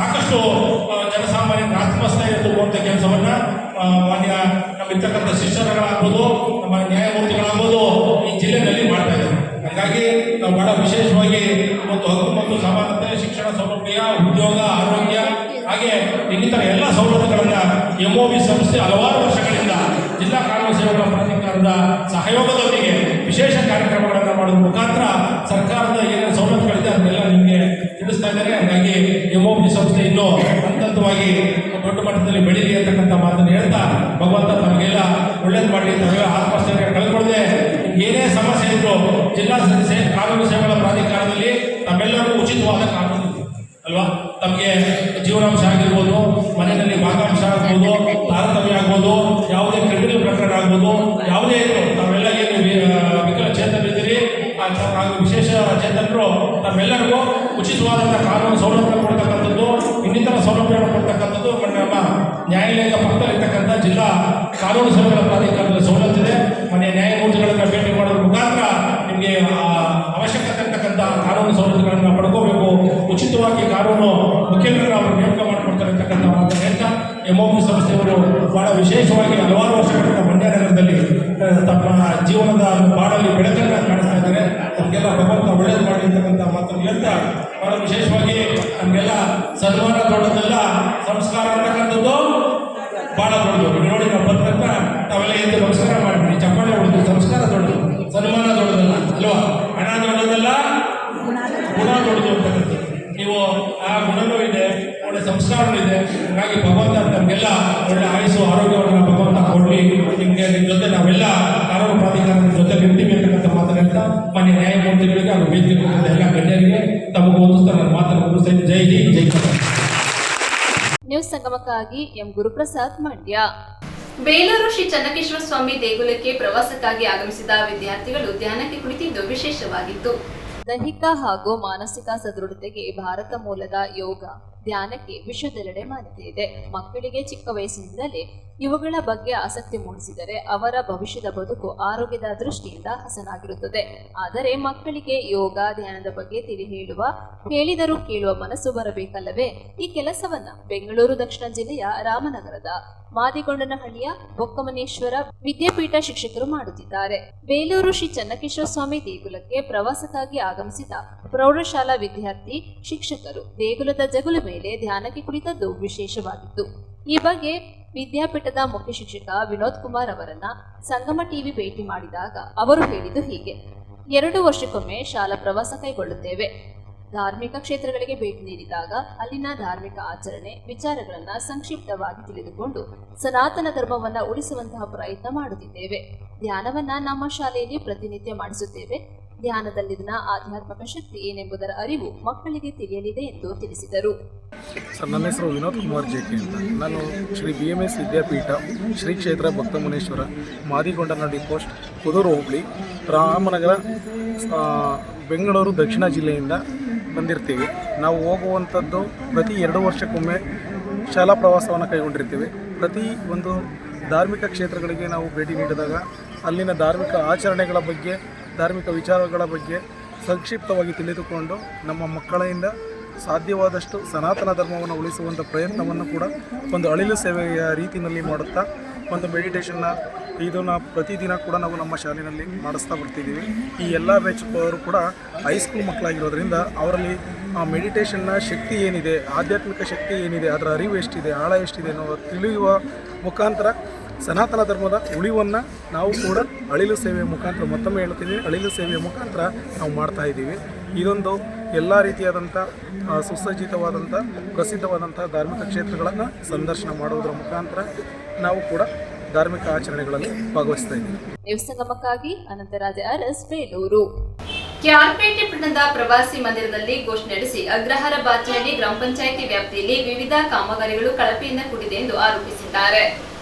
ಸಾಕಷ್ಟು ಜನಸಾಮಾನ್ಯರ ಆತ್ಮಸ್ಥೈರ್ಯ ತುಂಬುವಂಥ ಕೆಲಸವನ್ನು ಮಾನ್ಯ ನಮ್ಮಿರ್ತಕ್ಕಂಥ ಶಿಕ್ಷಕರಾಗ್ಬೋದು, ನಮ್ಮ ನ್ಯಾಯಮೂರ್ತಿಗಳಾಗ್ಬೋದು ಈ ಜಿಲ್ಲೆಯಲ್ಲಿ ಮಾಡ್ತಾ ಇದ್ದಾರೆ. ಹಾಗಾಗಿ ನಾವು ಬಹಳ ವಿಶೇಷವಾಗಿ ಒಂದು ಹಕ್ಕು ಮತ್ತು ಸಮಾನತೆ, ಶಿಕ್ಷಣ ಸೌಲಭ್ಯ, ಉದ್ಯೋಗ, ಆರೋಗ್ಯ, ಹಾಗೆ ಇನ್ನಿತರ ಎಲ್ಲ ಸವಲತ್ತುಗಳನ್ನು MOB ಸಂಸ್ಥೆ ಹಲವಾರು ವರ್ಷಗಳಿಂದ ಜಿಲ್ಲಾ ಕಾನೂನು ಸೇವೆಗಳ ಪ್ರಾಧಿಕಾರದ ಸಹಯೋಗದೊಂದಿಗೆ ವಿಶೇಷ ಕಾರ್ಯಕ್ರಮಗಳನ್ನು ಮಾಡುವ ಮುಖಾಂತರ ಸರ್ಕಾರದ ಏನೇನು ಸವಲತ್ತುಗಳಿದೆ ಅದನ್ನೆಲ್ಲ ನಿಮಗೆ ತಿಳಿಸ್ತಾ ಇದ್ದಾರೆ. ಹಾಗಾಗಿ MOB ಸಂಸ್ಥೆ ಇನ್ನೂ ಹಂತವಾಗಿ ದೊಡ್ಡ ಮಟ್ಟದಲ್ಲಿ ಬೆಳೀಲಿ ಅಂತಕ್ಕಂಥ ಮಾತನ್ನು ಹೇಳ್ತಾ ಭಗವಂತ ತಮಗೆಲ್ಲ ಒಳ್ಳೇದು ಮಾಡಲಿ, ತಮಗೆ ಆತ್ಮಸ್ಥೈರ್ಯ ಕಳ್ಕೊಳ್ಳದೆ ಏನೇ ಸಮಸ್ಯೆ ಇದ್ರು ಜಿಲ್ಲಾ ಕಾನೂನು ಸೇವೆಗಳ ಪ್ರಾಧಿಕಾರದಲ್ಲಿ ತಮ್ಮೆಲ್ಲರಿಗೂ ಉಚಿತವಾದ ಕಾನೂನು ಅಲ್ವಾ, ತಮಗೆ ಜೀವನಾಂಶ ಆಗಿರ್ಬೋದು, ಮನೆಯಲ್ಲಿ ಭಾಗಾಂಶ ಆಗ್ಬೋದು, ತಾರತಮ್ಯ ಆಗ್ಬೋದು, ಯಾವುದೇ ಕ್ರಿಮಿನಲ್ ಪ್ರಕರಣ ಆಗ್ಬೋದು, ಯಾವುದೇ ಇದ್ರು ತಾವೆಲ್ಲ ಏನು ವಿಕಲಚೇತನರಿದ್ದೀರಿ ಹಾಗೂ ವಿಶೇಷ ಚೇತನರು ತಮ್ಮೆಲ್ಲರಿಗೂ ಉಚಿತವಾದಂಥ ಕಾನೂನು ಸೌಲಭ್ಯ ಕೊಡ್ತಕ್ಕಂಥದ್ದು, ಇನ್ನಿತರ ಸೌಲಭ್ಯವನ್ನು ಕೊಡ್ತಕ್ಕಂಥದ್ದು ನಮ್ಮ ನ್ಯಾಯಾಲಯದ ಪಕ್ಕದಲ್ಲಿರ್ತಕ್ಕಂಥ ಜಿಲ್ಲಾ ಕಾನೂನು ಸೇವೆಗಳ ಪ್ರಾಧಿಕಾರದ ಸೌಲಭ್ಯವಿದೆ. ಮನೆ ನ್ಯಾಯಮೂರ್ತಿಗಳನ್ನು ಭೇಟಿ ಮಾಡೋದ್ರ ಮುಖಾಂತರ ನಿಮಗೆ ಅವಶ್ಯಕತೆ ಇರ್ತಕ್ಕಂಥ ಕಾನೂನು ಸೌಲಭ್ಯಗಳನ್ನು ಪಡ್ಕೋಬೇಕು. ಉಚಿತವಾಗಿ ಕಾನೂನು ವಕೀಲರನ್ನು ಅವರು ನೇಮಕ ಮಾಡಿಕೊಡ್ತಾರೆ ಅಂತಕ್ಕಂಥ ಮಾತನ್ನು ಹೇಳ್ತಾ MOP ಸಂಸ್ಥೆಯವರು ಬಹಳ ವಿಶೇಷವಾಗಿ ಹಲವಾರು ವರ್ಷಗಳಿಂದ ಮಂಡ್ಯ ನಗರದಲ್ಲಿ ತಮ್ಮ ಜೀವನದ ಬಾಳಲ್ಲಿ ಬೆಳಕನ್ನು ಕಾಣಿಸ್ತಾ ಇದ್ದಾರೆ. ನಮಗೆಲ್ಲ ಭಗವಂತ ಒಳ್ಳೇದು ಮಾಡಿ ಅಂತಕ್ಕಂಥ ಮಾತನ್ನು ಹೇಳ್ತಾ ಬಹಳ ವಿಶೇಷವಾಗಿ ನಮಗೆಲ್ಲ ಸನ್ಮಾನ ದೊಡ್ಡದಲ್ಲ, ಸಂಸ್ಕಾರ ಅಂತಕ್ಕಂಥದ್ದು ಭಾಳ ದೊಡ್ಡದು. ನೋಡಿ ನಾವು ಬಂದ ನಾವೆಲ್ಲ ಎದ್ದು ನಮಸ್ಕಾರ ಮಾಡಿದ್ವಿ, ಚಪ್ಪಾಳೆ ಹೊಡೆದು. ಸಂಸ್ಕಾರ ದೊಡ್ಡದು, ಸನ್ಮಾನ ದೊಡ್ಡದಲ್ಲ ಅಲ್ವಾ? ಹಣ ದೊಡ್ಡದಲ್ಲ, ಗುಣ ದೊಡ್ಡದು ಅಂತಕ್ಕಂಥದ್ದು. ನೀವು ಆ ಗುಣನೂ ಇದೆ, ಒಳ್ಳೆ ಸಂಸ್ಕಾರನೂ ಇದೆ. ಹಾಗಾಗಿ ಭಗವಂತ ನಮಗೆಲ್ಲ ಒಳ್ಳೆ ಆಯುಸ್ಸು ಆರೋಗ್ಯವನ್ನು ಭಗವಂತ ಕೊಡಲಿ. ನಿಮಗೆ ನಿಮ್ಮ ಜೊತೆ ನಾವೆಲ್ಲ ಕಾನೂನು ಪ್ರಾಧಿಕಾರದ ಜೊತೆ ಇರ್ತೀವಿ ಅಂತಕ್ಕಂಥ ಮಾತನ್ನು ಹೇಳ್ತಾ ಮಾನ್ಯ ನ್ಯಾಯಮೂರ್ತಿಗಳಿಗೆ ಹಾಗೂ ವೇದಿಕೆ ಎಲ್ಲ ಗಣ್ಯರಿಗೆ ತಮಗೂ ಒಂದು ನನ್ನ ಮಾತನ್ನು ಮುಗಿಸ್ತೇನೆ. ಜೈ ಹಿಂದ್, ಜೈ ಕರ್ನಾಟಕ. ನ್ಯೂಸ್ ಸಂಗಮಕ್ಕಾಗಿ ಎಂ ಗುರುಪ್ರಸಾದ್, ಮಂಡ್ಯ. ಬೇಲೂರು ಶ್ರೀ ಚನ್ನಕೇಶ್ವರ ಸ್ವಾಮಿ ದೇಗುಲಕ್ಕೆ ಪ್ರವಾಸಕ್ಕಾಗಿ ಆಗಮಿಸಿದ ವಿದ್ಯಾರ್ಥಿಗಳು ಧ್ಯಾನಕ್ಕೆ ಕುಳಿತಿದ್ದು ವಿಶೇಷವಾಗಿತ್ತು. ದೈಹಿಕ ಹಾಗೂ ಮಾನಸಿಕ ಸದೃಢತೆಗೆ ಭಾರತ ಮೂಲದ ಯೋಗ ಧ್ಯಾನಕ್ಕೆ ವಿಶ್ವದೆಲ್ಲೆಡೆ ಮಾನ್ಯತೆ ಇದೆ. ಮಕ್ಕಳಿಗೆ ಚಿಕ್ಕ ವಯಸ್ಸಿನಿಂದಲೇ ಇವುಗಳ ಬಗ್ಗೆ ಆಸಕ್ತಿ ಮೂಡಿಸಿದರೆ ಅವರ ಭವಿಷ್ಯದ ಬದುಕು ಆರೋಗ್ಯದ ದೃಷ್ಟಿಯಿಂದ ಹಸನಾಗಿರುತ್ತದೆ. ಆದರೆ ಮಕ್ಕಳಿಗೆ ಯೋಗ ಧ್ಯಾನದ ಬಗ್ಗೆ ಹೇಳಿದರೂ ಕೇಳುವ ಮನಸ್ಸು ಬರಬೇಕಲ್ಲವೇ? ಈ ಕೆಲಸವನ್ನ ಬೆಂಗಳೂರು ದಕ್ಷಿಣ ಜಿಲ್ಲೆಯ ರಾಮನಗರದ ಮಾದಿಗೊಂಡನಹಳ್ಳಿಯ ಬೊಕ್ಕಮನೇಶ್ವರ ವಿದ್ಯಾಪೀಠ ಶಿಕ್ಷಕರು ಮಾಡುತ್ತಿದ್ದಾರೆ. ಬೇಲೂರು ಶ್ರೀ ಚನ್ನಕೇಶ್ವರ ಸ್ವಾಮಿ ದೇಗುಲಕ್ಕೆ ಪ್ರವಾಸಕ್ಕಾಗಿ ಆಗಮಿಸಿದ ಪ್ರೌಢಶಾಲಾ ವಿದ್ಯಾರ್ಥಿ ಶಿಕ್ಷಕರು ದೇಗುಲದ ಜಗುಲು ಮೇಲೆ ಧ್ಯಾನಕ್ಕೆ ಕುಳಿತದ್ದು ವಿಶೇಷವಾಗಿತ್ತು. ಈ ಬಗ್ಗೆ ವಿದ್ಯಾಪೀಠದ ಮುಖ್ಯ ಶಿಕ್ಷಕ ವಿನೋದ್ ಕುಮಾರ್ ಅವರನ್ನ ಸಂಗಮ ಟಿವಿ ಭೇಟಿ ಮಾಡಿದಾಗ ಅವರು ಹೇಳಿದ್ದು ಹೀಗೆ: 2 ವರ್ಷಕ್ಕೊಮ್ಮೆ ಶಾಲಾ ಪ್ರವಾಸ ಕೈಗೊಳ್ಳುತ್ತೇವೆ. ಧಾರ್ಮಿಕ ಕ್ಷೇತ್ರಗಳಿಗೆ ಭೇಟಿ ನೀಡಿದಾಗ ಅಲ್ಲಿನ ಧಾರ್ಮಿಕ ಆಚರಣೆ ವಿಚಾರಗಳನ್ನು ಸಂಕ್ಷಿಪ್ತವಾಗಿ ತಿಳಿದುಕೊಂಡು ಸನಾತನ ಧರ್ಮವನ್ನು ಉಳಿಸುವಂತಹ ಪ್ರಯತ್ನ ಮಾಡುತ್ತಿದ್ದೇವೆ. ಧ್ಯಾನವನ್ನ ನಮ್ಮ ಶಾಲೆಯಲ್ಲಿ ಪ್ರತಿನಿತ್ಯ ಮಾಡಿಸುತ್ತೇವೆ. ಧ್ಯಾನದಲ್ಲಿನ ಆಧ್ಯಾತ್ಮಿಕ ಶಕ್ತಿ ಏನೆಂಬುದರ ಅರಿವು ಮಕ್ಕಳಿಗೆ ತಿಳಿಯಲಿದೆ ಎಂದು ತಿಳಿಸಿದರು. ಸರ್, ನನ್ನ ಹೆಸರು ವಿನೋದ್ ಕುಮಾರ್ ಜೇಕೆ ಅಂತ. ನಾನು ಶ್ರೀ BMS ವಿದ್ಯಾಪೀಠ ಶ್ರೀ ಕ್ಷೇತ್ರ ಭಕ್ತಮುನೇಶ್ವರ ಮಾದಿಗೊಂಡನಹಳ್ಳಿ ಪೋಸ್ಟ್ ಕುದೂರು ಹೋಬಳಿ ರಾಮನಗರ ಬೆಂಗಳೂರು ದಕ್ಷಿಣ ಜಿಲ್ಲೆಯಿಂದ ಬಂದಿರ್ತೀವಿ. ನಾವು ಹೋಗುವಂಥದ್ದು ಪ್ರತಿ 2 ವರ್ಷಕ್ಕೊಮ್ಮೆ ಶಾಲಾ ಪ್ರವಾಸವನ್ನು ಕೈಗೊಂಡಿರ್ತೀವಿ. ಪ್ರತಿ ಒಂದು ಧಾರ್ಮಿಕ ಕ್ಷೇತ್ರಗಳಿಗೆ ನಾವು ಭೇಟಿ ನೀಡಿದಾಗ ಅಲ್ಲಿನ ಧಾರ್ಮಿಕ ಆಚರಣೆಗಳ ಬಗ್ಗೆ, ಧಾರ್ಮಿಕ ವಿಚಾರಗಳ ಬಗ್ಗೆ ಸಂಕ್ಷಿಪ್ತವಾಗಿ ತಿಳಿದುಕೊಂಡು ನಮ್ಮ ಮಕ್ಕಳಿಂದ ಸಾಧ್ಯವಾದಷ್ಟು ಸನಾತನ ಧರ್ಮವನ್ನು ಉಳಿಸುವಂಥ ಪ್ರಯತ್ನವನ್ನು ಕೂಡ ಒಂದು ಅಳಿಲು ಸೇವೆಯ ರೀತಿಯಲ್ಲಿ ಮಾಡುತ್ತಾ ಒಂದು ಮೆಡಿಟೇಷನ್ನ ಇದನ್ನು ಪ್ರತಿದಿನ ಕೂಡ ನಾವು ನಮ್ಮ ಶಾಲೆಯಲ್ಲಿ ಮಾಡಿಸ್ತಾ ಬರ್ತಿದ್ದೀವಿ. ಈ ಎಲ್ಲ ಬ್ಯಾಚ್ಗಳು ಕೂಡ ಹೈಸ್ಕೂಲ್ ಮಕ್ಕಳಾಗಿರೋದ್ರಿಂದ ಅವರಲ್ಲಿ ಆ ಮೆಡಿಟೇಷನ್ನ ಶಕ್ತಿ ಏನಿದೆ, ಆಧ್ಯಾತ್ಮಿಕ ಶಕ್ತಿ ಏನಿದೆ, ಅದರ ಅರಿವು ಎಷ್ಟಿದೆ, ಆಳ ಎಷ್ಟಿದೆ ಅನ್ನೋ ತಿಳಿಯುವ ಮುಖಾಂತರ ಸನಾತನ ಧರ್ಮದ ಉಳಿವನ್ನು ನಾವು ಕೂಡ ಅಳಿಲು ಸೇವೆಯ ಮುಖಾಂತರ, ಮತ್ತೊಮ್ಮೆ ಹೇಳ್ತೀನಿ, ಅಳಿಲು ಸೇವೆಯ ಮುಖಾಂತರ ನಾವು ಮಾಡ್ತಾ ಇದ್ದೀವಿ. ಇದೊಂದು ಎಲ್ಲ ರೀತಿಯಾದಂಥ ಸುಸಜ್ಜಿತವಾದಂಥ ಪ್ರಸಿದ್ಧವಾದಂಥ ಧಾರ್ಮಿಕ ಕ್ಷೇತ್ರಗಳನ್ನು ಸಂದರ್ಶನ ಮಾಡುವುದರ ಮುಖಾಂತರ ನಾವು ಕೂಡ ಧಾರ್ಮಿಕ ಆಚರಣೆಗಳಲ್ಲಿ ಭಾಗವಹಿಸ್ತಾ ಇದ್ದೀವಿ. ನ್ಯೂಸ್ ಸಂಗಮಕ್ಕಾಗಿ ಅನಂತರಾಜ ಅರಸ್, ಬೇಲೂರು. ಕ್ಯಾರ್ಪೇಟೆ ಪಟ್ಟಣದ ಪ್ರವಾಸಿ ಮಂದಿರದಲ್ಲಿ ಗೋಷ್ಠಿ ನಡೆಸಿ ಅಗ್ರಹಾರ ಬಾಚಹಳ್ಳಿ ಗ್ರಾಮ ಪಂಚಾಯಿತಿ ವ್ಯಾಪ್ತಿಯಲ್ಲಿ ವಿವಿಧ ಕಾಮಗಾರಿಗಳು ಕಳಪೆಯಿಂದ ಕೂಡಿದೆ ಎಂದು ಆರೋಪಿಸಿದ್ದಾರೆ.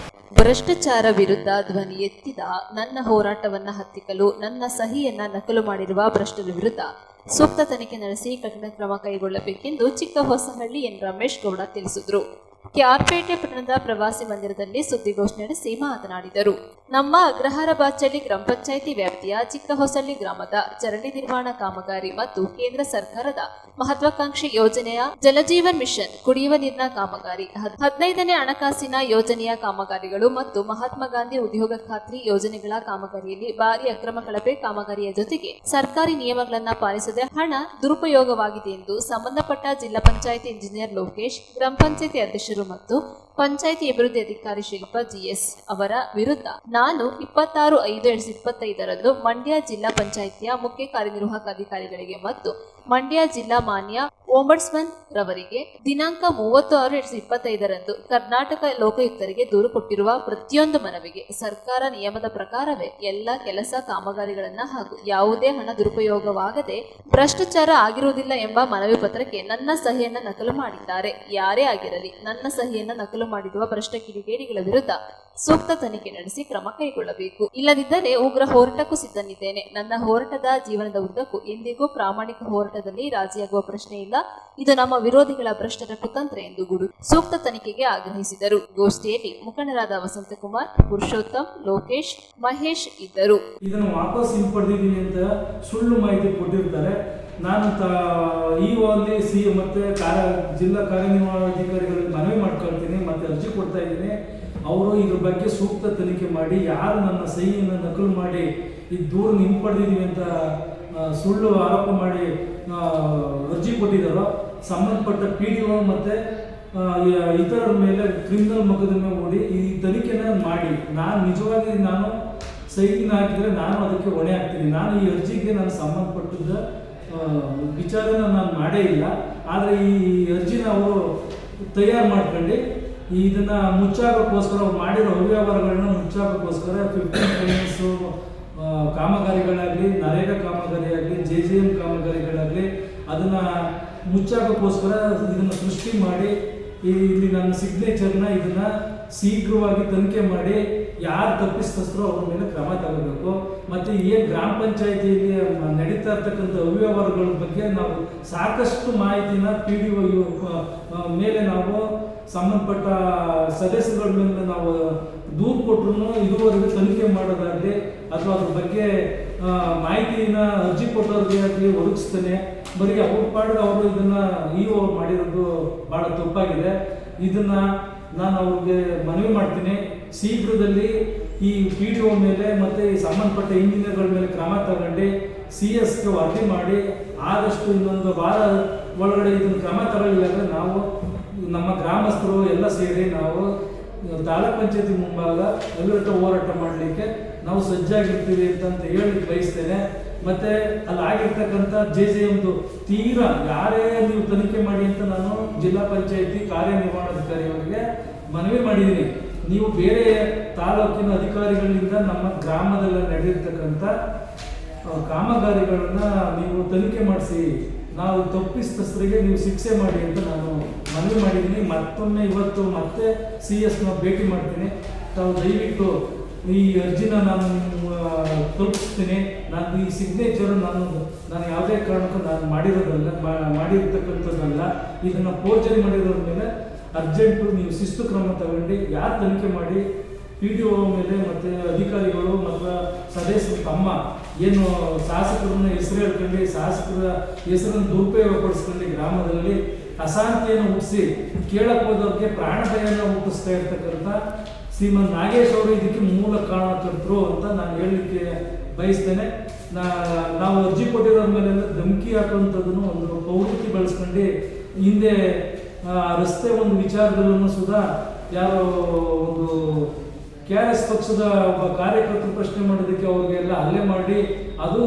ಭ್ರಷ್ಟಾಚಾರ ವಿರುದ್ಧ ಧ್ವನಿ ಎತ್ತಿದ ನನ್ನ ಹೋರಾಟವನ್ನ ಹತ್ತಿಕ್ಕಲು ನನ್ನ ಸಹಿಯನ್ನ ನಕಲು ಮಾಡಿರುವ ಭ್ರಷ್ಟರ ವಿರುದ್ಧ ಸೂಕ್ತ ತನಿಖೆ ನಡೆಸಿ ಕಠಿಣ ಕ್ರಮ ಕೈಗೊಳ್ಳಬೇಕೆಂದು ಚಿಕ್ಕಹೊಸಹಳ್ಳಿ ಎನ್ ರಮೇಶ್ ಗೌಡ ತಿಳಿಸಿದರು. ಕ್ಯಾರ್ಪೇಟೆ ಪಟ್ಟಣದ ಪ್ರವಾಸಿ ಮಂದಿರದಲ್ಲಿ ಸುದ್ದಿಗೋಷ್ಠಿ ನಡೆಸಿ ಮಾತನಾಡಿದರು. ನಮ್ಮ ಅಗ್ರಹಾರ ಬಾಚಹಳ್ಳಿ ಗ್ರಾಮ ಪಂಚಾಯಿತಿ ವ್ಯಾಪ್ತಿಯ ಚಿಕ್ಕಹೊಸಳ್ಳಿ ಗ್ರಾಮದ ಚರಂಡಿ ನಿರ್ಮಾಣ ಕಾಮಗಾರಿ ಮತ್ತು ಕೇಂದ್ರ ಸರ್ಕಾರದ ಮಹತ್ವಾಕಾಂಕ್ಷಿ ಯೋಜನೆಯ ಜಲಜೀವನ್ ಮಿಷನ್ ಕುಡಿಯುವ ನೀರಿನ ಕಾಮಗಾರಿ, 15ನೇ ಹಣಕಾಸಿನ ಯೋಜನೆಯ ಕಾಮಗಾರಿಗಳು ಮತ್ತು ಮಹಾತ್ಮ ಗಾಂಧಿ ಉದ್ಯೋಗ ಖಾತ್ರಿ ಯೋಜನೆಗಳ ಕಾಮಗಾರಿಯಲ್ಲಿ ಭಾರಿ ಅಕ್ರಮ ಕಳಪೆ ಕಾಮಗಾರಿಯ ಜೊತೆಗೆ ಸರ್ಕಾರಿ ನಿಯಮಗಳನ್ನು ಪಾಲಿಸದೆ ಹಣ ದುರುಪಯೋಗವಾಗಿದೆ ಎಂದು ಸಂಬಂಧಪಟ್ಟ ಜಿಲ್ಲಾ ಪಂಚಾಯಿತಿ ಇಂಜಿನಿಯರ್ ಲೋಕೇಶ್, ಗ್ರಾಮ ಪಂಚಾಯಿತಿ ಅಧ್ಯಕ್ಷರು ಮತ್ತು ಪಂಚಾಯಿತಿ ಅಭಿವೃದ್ಧಿ ಅಧಿಕಾರಿ ಶಿಲ್ಪಾ ಜಿಎಸ್ ಅವರ ವಿರುದ್ಧ ನಾನು 26/5/2025 ಮಂಡ್ಯ ಜಿಲ್ಲಾ ಪಂಚಾಯಿತಿಯ ಮುಖ್ಯ ಕಾರ್ಯನಿರ್ವಾಹಕ ಅಧಿಕಾರಿಗಳಿಗೆ ಮತ್ತು ಮಂಡ್ಯ ಜಿಲ್ಲಾ ಮಾನ್ಯ ಓಂಬಡ್ಸ್ಮನ್ ರವರಿಗೆ ದಿನಾಂಕ 30/6/2025 ಕರ್ನಾಟಕ ಲೋಕಾಯುಕ್ತರಿಗೆ ದೂರು ಕೊಟ್ಟಿರುವ ಪ್ರತಿಯೊಂದು ಮನವಿಗೆ ಸರ್ಕಾರ ನಿಯಮದ ಪ್ರಕಾರವೇ ಎಲ್ಲ ಕೆಲಸ ಕಾಮಗಾರಿಗಳನ್ನ ಹಾಗೂ ಯಾವುದೇ ಹಣ ದುರುಪಯೋಗವಾಗದೆ ಭ್ರಷ್ಟಾಚಾರ ಆಗಿರುವುದಿಲ್ಲ ಎಂಬ ಮನವಿ ಪತ್ರಕ್ಕೆ ನನ್ನ ಸಹಿಯನ್ನ ನಕಲು ಮಾಡಿದ್ದಾರೆ. ಯಾರೇ ಆಗಿರಲಿ ನನ್ನ ಸಹಿಯನ್ನ ನಕಲು ಮಾಡಿರುವ ಭ್ರಷ್ಟ ಕಿಡಿಗೇಡಿಗಳ ವಿರುದ್ಧ ಸೂಕ್ತ ತನಿಖೆ ನಡೆಸಿ ಕ್ರಮ ಕೈಗೊಳ್ಳಬೇಕು. ಇಲ್ಲದಿದ್ದರೆ ಉಗ್ರ ಹೋರಾಟಕ್ಕೂ ಸಿದ್ಧನಿದ್ದೇನೆ. ನನ್ನ ಹೋರಾಟದ ಜೀವನದ ಉದ್ದಕ್ಕೂ ಎಂದಿಗೂ ಪ್ರಾಮಾಣಿಕ ಹೋರಾಟದಲ್ಲಿ ರಾಜಿಯಾಗುವ ಪ್ರಶ್ನೆ ಇಲ್ಲ. ಇದು ನಮ್ಮ ವಿರೋಧಿಗಳ ಭ್ರಷ್ಟರ ಕುತಂತ್ರ ಎಂದು ಸೂಕ್ತ ತನಿಖೆಗೆ ಆಗ್ರಹಿಸಿದರು. ಗೋಷ್ಠಿಯಲ್ಲಿ ಮುಖಂಡರಾದ ವಸಂತಕುಮಾರ್, ಪುರುಷೋತ್ತಮ್, ಲೋಕೇಶ್, ಮಹೇಶ್ ಇದ್ದರು. ಇದನ್ನು ವಾಪಸ್ ಹಿಂಪಡೆದಿದ್ದೀನಿ ಅಂತ ಸುಳ್ಳು ಮಾಹಿತಿ ಕೊಟ್ಟಿರ್ತಾರೆ. ನಾನು ಅಲ್ಲಿ ಮತ್ತೆ ಜಿಲ್ಲಾ ಕಾರ್ಯನಿರ್ವಹಣಾಧಿಕಾರಿಗಳಿಗೆ ಮನವಿ ಮಾಡ್ಕೊಳ್ತೀನಿ, ಮತ್ತೆ ಅರ್ಜಿ ಕೊಡ್ತಾ ಇದ್ದೀನಿ. ಅವರು ಇದ್ರ ಬಗ್ಗೆ ಸೂಕ್ತ ತನಿಖೆ ಮಾಡಿ ಯಾರು ನನ್ನ ಸಹಿಯನ್ನು ನಕಲು ಮಾಡಿ ಈ ದೂರು ಹಿಂಪಡೆದಿದ್ದೀವಿ ಅಂತ ಸುಳ್ಳು ಆರೋಪ ಮಾಡಿ ಅರ್ಜಿ ಕೊಟ್ಟಿದ್ದಾರೋ ಸಂಬಂಧಪಟ್ಟ PDO ಮತ್ತು ಇತರರ ಮೇಲೆ ಕ್ರಿಮಿನಲ್ ಮೊಕದ್ದಮೆ ಹೂಡಿ ಈ ತನಿಖೆನ ಮಾಡಿ ನಾನು ನಿಜವಾಗಿ ಸಹಿನ ಹಾಕಿದರೆ ನಾನು ಅದಕ್ಕೆ ಹೊಣೆ ಹಾಕ್ತೀನಿ. ನಾನು ಈ ಅರ್ಜಿಗೆ ನಾನು ಸಂಬಂಧಪಟ್ಟಿದ್ದ ವಿಚಾರನ ನಾನು ಮಾಡೇ ಇಲ್ಲ. ಆದರೆ ಈ ಅರ್ಜಿನ ಅವರು ತಯಾರು ಮಾಡ್ಕೊಂಡು ಇದನ್ನು ಮುಚ್ಚಾಕೋಸ್ಕರ ಮಾಡಿರೋ ಅವ್ಯವಹಾರಗಳನ್ನ ಮುಚ್ಚಾಕೋಸ್ಕರ 15 ಫೈನಾನ್ಸು ಕಾಮಗಾರಿಗಳಾಗಲಿ, ನರೇಗಾ ಕಾಮಗಾರಿ ಆಗಲಿ, JJM ಕಾಮಗಾರಿಗಳಾಗಲಿ ಅದನ್ನು ಮುಚ್ಚಾಕೋಸ್ಕರ ಇದನ್ನು ಸೃಷ್ಟಿ ಮಾಡಿ ಇಲ್ಲಿ ನನ್ನ ಸಿಗ್ನೇಚರ್ನ ಇದನ್ನು ಶೀಘ್ರವಾಗಿ ತನಿಖೆ ಮಾಡಿ ಯಾರು ತಪ್ಪಿಸ್ತರೋ ಅವ್ರ ಮೇಲೆ ಕ್ರಮ ತಗೋಬೇಕು. ಮತ್ತು ಏನು ಗ್ರಾಮ ಪಂಚಾಯಿತಿಯಲ್ಲಿ ನಡೀತಾ ಇರ್ತಕ್ಕಂಥ ಅವ್ಯವಹಾರಗಳ ಬಗ್ಗೆ ನಾವು ಸಾಕಷ್ಟು ಮಾಹಿತಿನ PDO ಮೇಲೆ ನಾವು ಸಂಬಂಧಪಟ್ಟ ಸದಸ್ಯರುಗಳ ಮೇಲೆ ನಾವು ದೂರು ಕೊಟ್ಟರು ಇದುವರೆಗೂ ತನಿಖೆ ಮಾಡೋದಾಗಲಿ ಅಥವಾ ಅದ್ರ ಬಗ್ಗೆ ಮಾಹಿತಿನ ಅರ್ಜಿ ಕೊಟ್ಟವ್ರಿಗೆ ಆಗಲಿ ಒದಗಿಸ್ತಾನೆ. ಬರೀ ಅವ್ರ ಪಾಡಿಗೆ ಅವರು ಇದನ್ನು ಮಾಡಿರೋದು ಭಾಳ ತಪ್ಪಾಗಿದೆ. ಇದನ್ನು ನಾನು ಅವ್ರಿಗೆ ಮನವಿ ಮಾಡ್ತೀನಿ, ಶೀಘ್ರದಲ್ಲಿ ಈ PDO ಮೇಲೆ ಮತ್ತು ಈ ಸಂಬಂಧಪಟ್ಟ ಇಂಜಿನಿಯರ್ಗಳ ಮೇಲೆ ಕ್ರಮ ತಗೊಂಡು CS ವರದಿ ಮಾಡಿ ಆದಷ್ಟು ಇನ್ನೊಂದು ವಾರ ಒಳಗಡೆ ಇದನ್ನು ಕ್ರಮ ತಗೊಳ್ಳಿಲ್ಲ ಅಂದರೆ ನಾವು ನಮ್ಮ ಗ್ರಾಮಸ್ಥರು ಎಲ್ಲ ಸೇರಿ ನಾವು ತಾಲೂಕ್ ಪಂಚಾಯತಿ ಮುಂಭಾಗ ಅವಿರತ ಹೋರಾಟ ಮಾಡಲಿಕ್ಕೆ ನಾವು ಸಜ್ಜಾಗಿರ್ತೀವಿ ಅಂತ ಹೇಳಲಿಕ್ಕೆ ಬಯಸ್ತೇನೆ. ಮತ್ತು ಅಲ್ಲಿ ಆಗಿರ್ತಕ್ಕಂಥ JJMದು ತೀರಾ ಯಾರೇ ನೀವು ತನಿಖೆ ಮಾಡಿ ಅಂತ ನಾನು ಜಿಲ್ಲಾ ಪಂಚಾಯತಿ ಕಾರ್ಯನಿರ್ವಹಣಾಧಿಕಾರಿಯವರಿಗೆ ಮನವಿ ಮಾಡಿದ್ದೀನಿ. ನೀವು ಬೇರೆ ತಾಲೂಕಿನ ಅಧಿಕಾರಿಗಳಿಂದ ನಮ್ಮ ಗ್ರಾಮದಲ್ಲಿ ನಡೆದಿರ್ತಕ್ಕಂಥ ಕಾಮಗಾರಿಗಳನ್ನು ನೀವು ತನಿಖೆ ಮಾಡಿಸಿ ನಾವು ತಪ್ಪಿಸ್ತರಿಗೆ ನೀವು ಶಿಕ್ಷೆ ಮಾಡಿ ಅಂತ ನಾನು ಮನವಿ ಮಾಡಿದ್ದೀನಿ. ಮತ್ತೊಮ್ಮೆ ಇವತ್ತು ಮತ್ತೆ CS ಭೇಟಿ ಮಾಡ್ತೀನಿ. ತಾವು ದಯವಿಟ್ಟು ಈ ಅರ್ಜಿನ ನಾನು ತಲುಪಿಸ್ತೀನಿ. ನಾನು ಈ ಸಿಗ್ನೇಚರ್ ನಾನು ಯಾವುದೇ ಕಾರಣಕ್ಕೂ ನಾನು ಮಾಡಿರ್ತಕ್ಕಂಥದ್ದಲ್ಲ. ಇದನ್ನು ಫೋರ್ಜರಿ ಮಾಡಿರೋದ್ರ ಮೇಲೆ ಅರ್ಜೆಂಟು ನೀವು ಶಿಸ್ತು ಕ್ರಮ ತಗೊಂಡು ಯಾರು ತನಿಖೆ ಮಾಡಿ PDO ಮೇಲೆ ಮತ್ತು ಅಧಿಕಾರಿಗಳು ಮತ್ತು ಸದಸ್ಯರು ತಮ್ಮ ಏನು ಶಾಸಕರನ್ನ ಹೆಸರು ಹೇಳ್ಕೊಂಡು ಶಾಸಕರ ಹೆಸರನ್ನು ದುರುಪಯೋಗಪಡಿಸ್ಕೊಂಡು ಗ್ರಾಮದಲ್ಲಿ ಅಶಾಂತಿಯನ್ನು ಹುಟ್ಟಿಸಿ ಕೇಳಕ್ಕೆ ಹೋದವ್ರಿಗೆ ಪ್ರಾಣ ಭಯವನ್ನು ಹುಟ್ಟಿಸ್ತಾ ಇರ್ತಕ್ಕಂಥ ಶ್ರೀಮಂತ್ ನಾಗೇಶ್ ಅವರು ಇದಕ್ಕೆ ಮೂಲ ಕಾರಣಕರ್ತರು ಅಂತ ನಾನು ಹೇಳಲಿಕ್ಕೆ ಬಯಸ್ತೇನೆ. ನಾವು ಅರ್ಜಿ ಕೊಟ್ಟಿರೋ ಮೇಲೆಲ್ಲ ಧಮಕಿ ಹಾಕುವಂಥದ್ದನ್ನು ಒಂದು ಪ್ರವೃತ್ತಿ ಬಳಸ್ಕೊಂಡು ಹಿಂದೆ ರಸ್ತೆ ಒಂದು ವಿಚಾರದಲ್ಲೂ ಸುಧಾ ಯಾರೋ ಒಂದು KRS ಪಕ್ಷದ ಒಬ್ಬ ಕಾರ್ಯಕರ್ತರು ಪ್ರಶ್ನೆ ಮಾಡೋದಕ್ಕೆ ಅವ್ರಿಗೆಲ್ಲ ಹಲ್ಲೆ ಮಾಡಿ ಅದು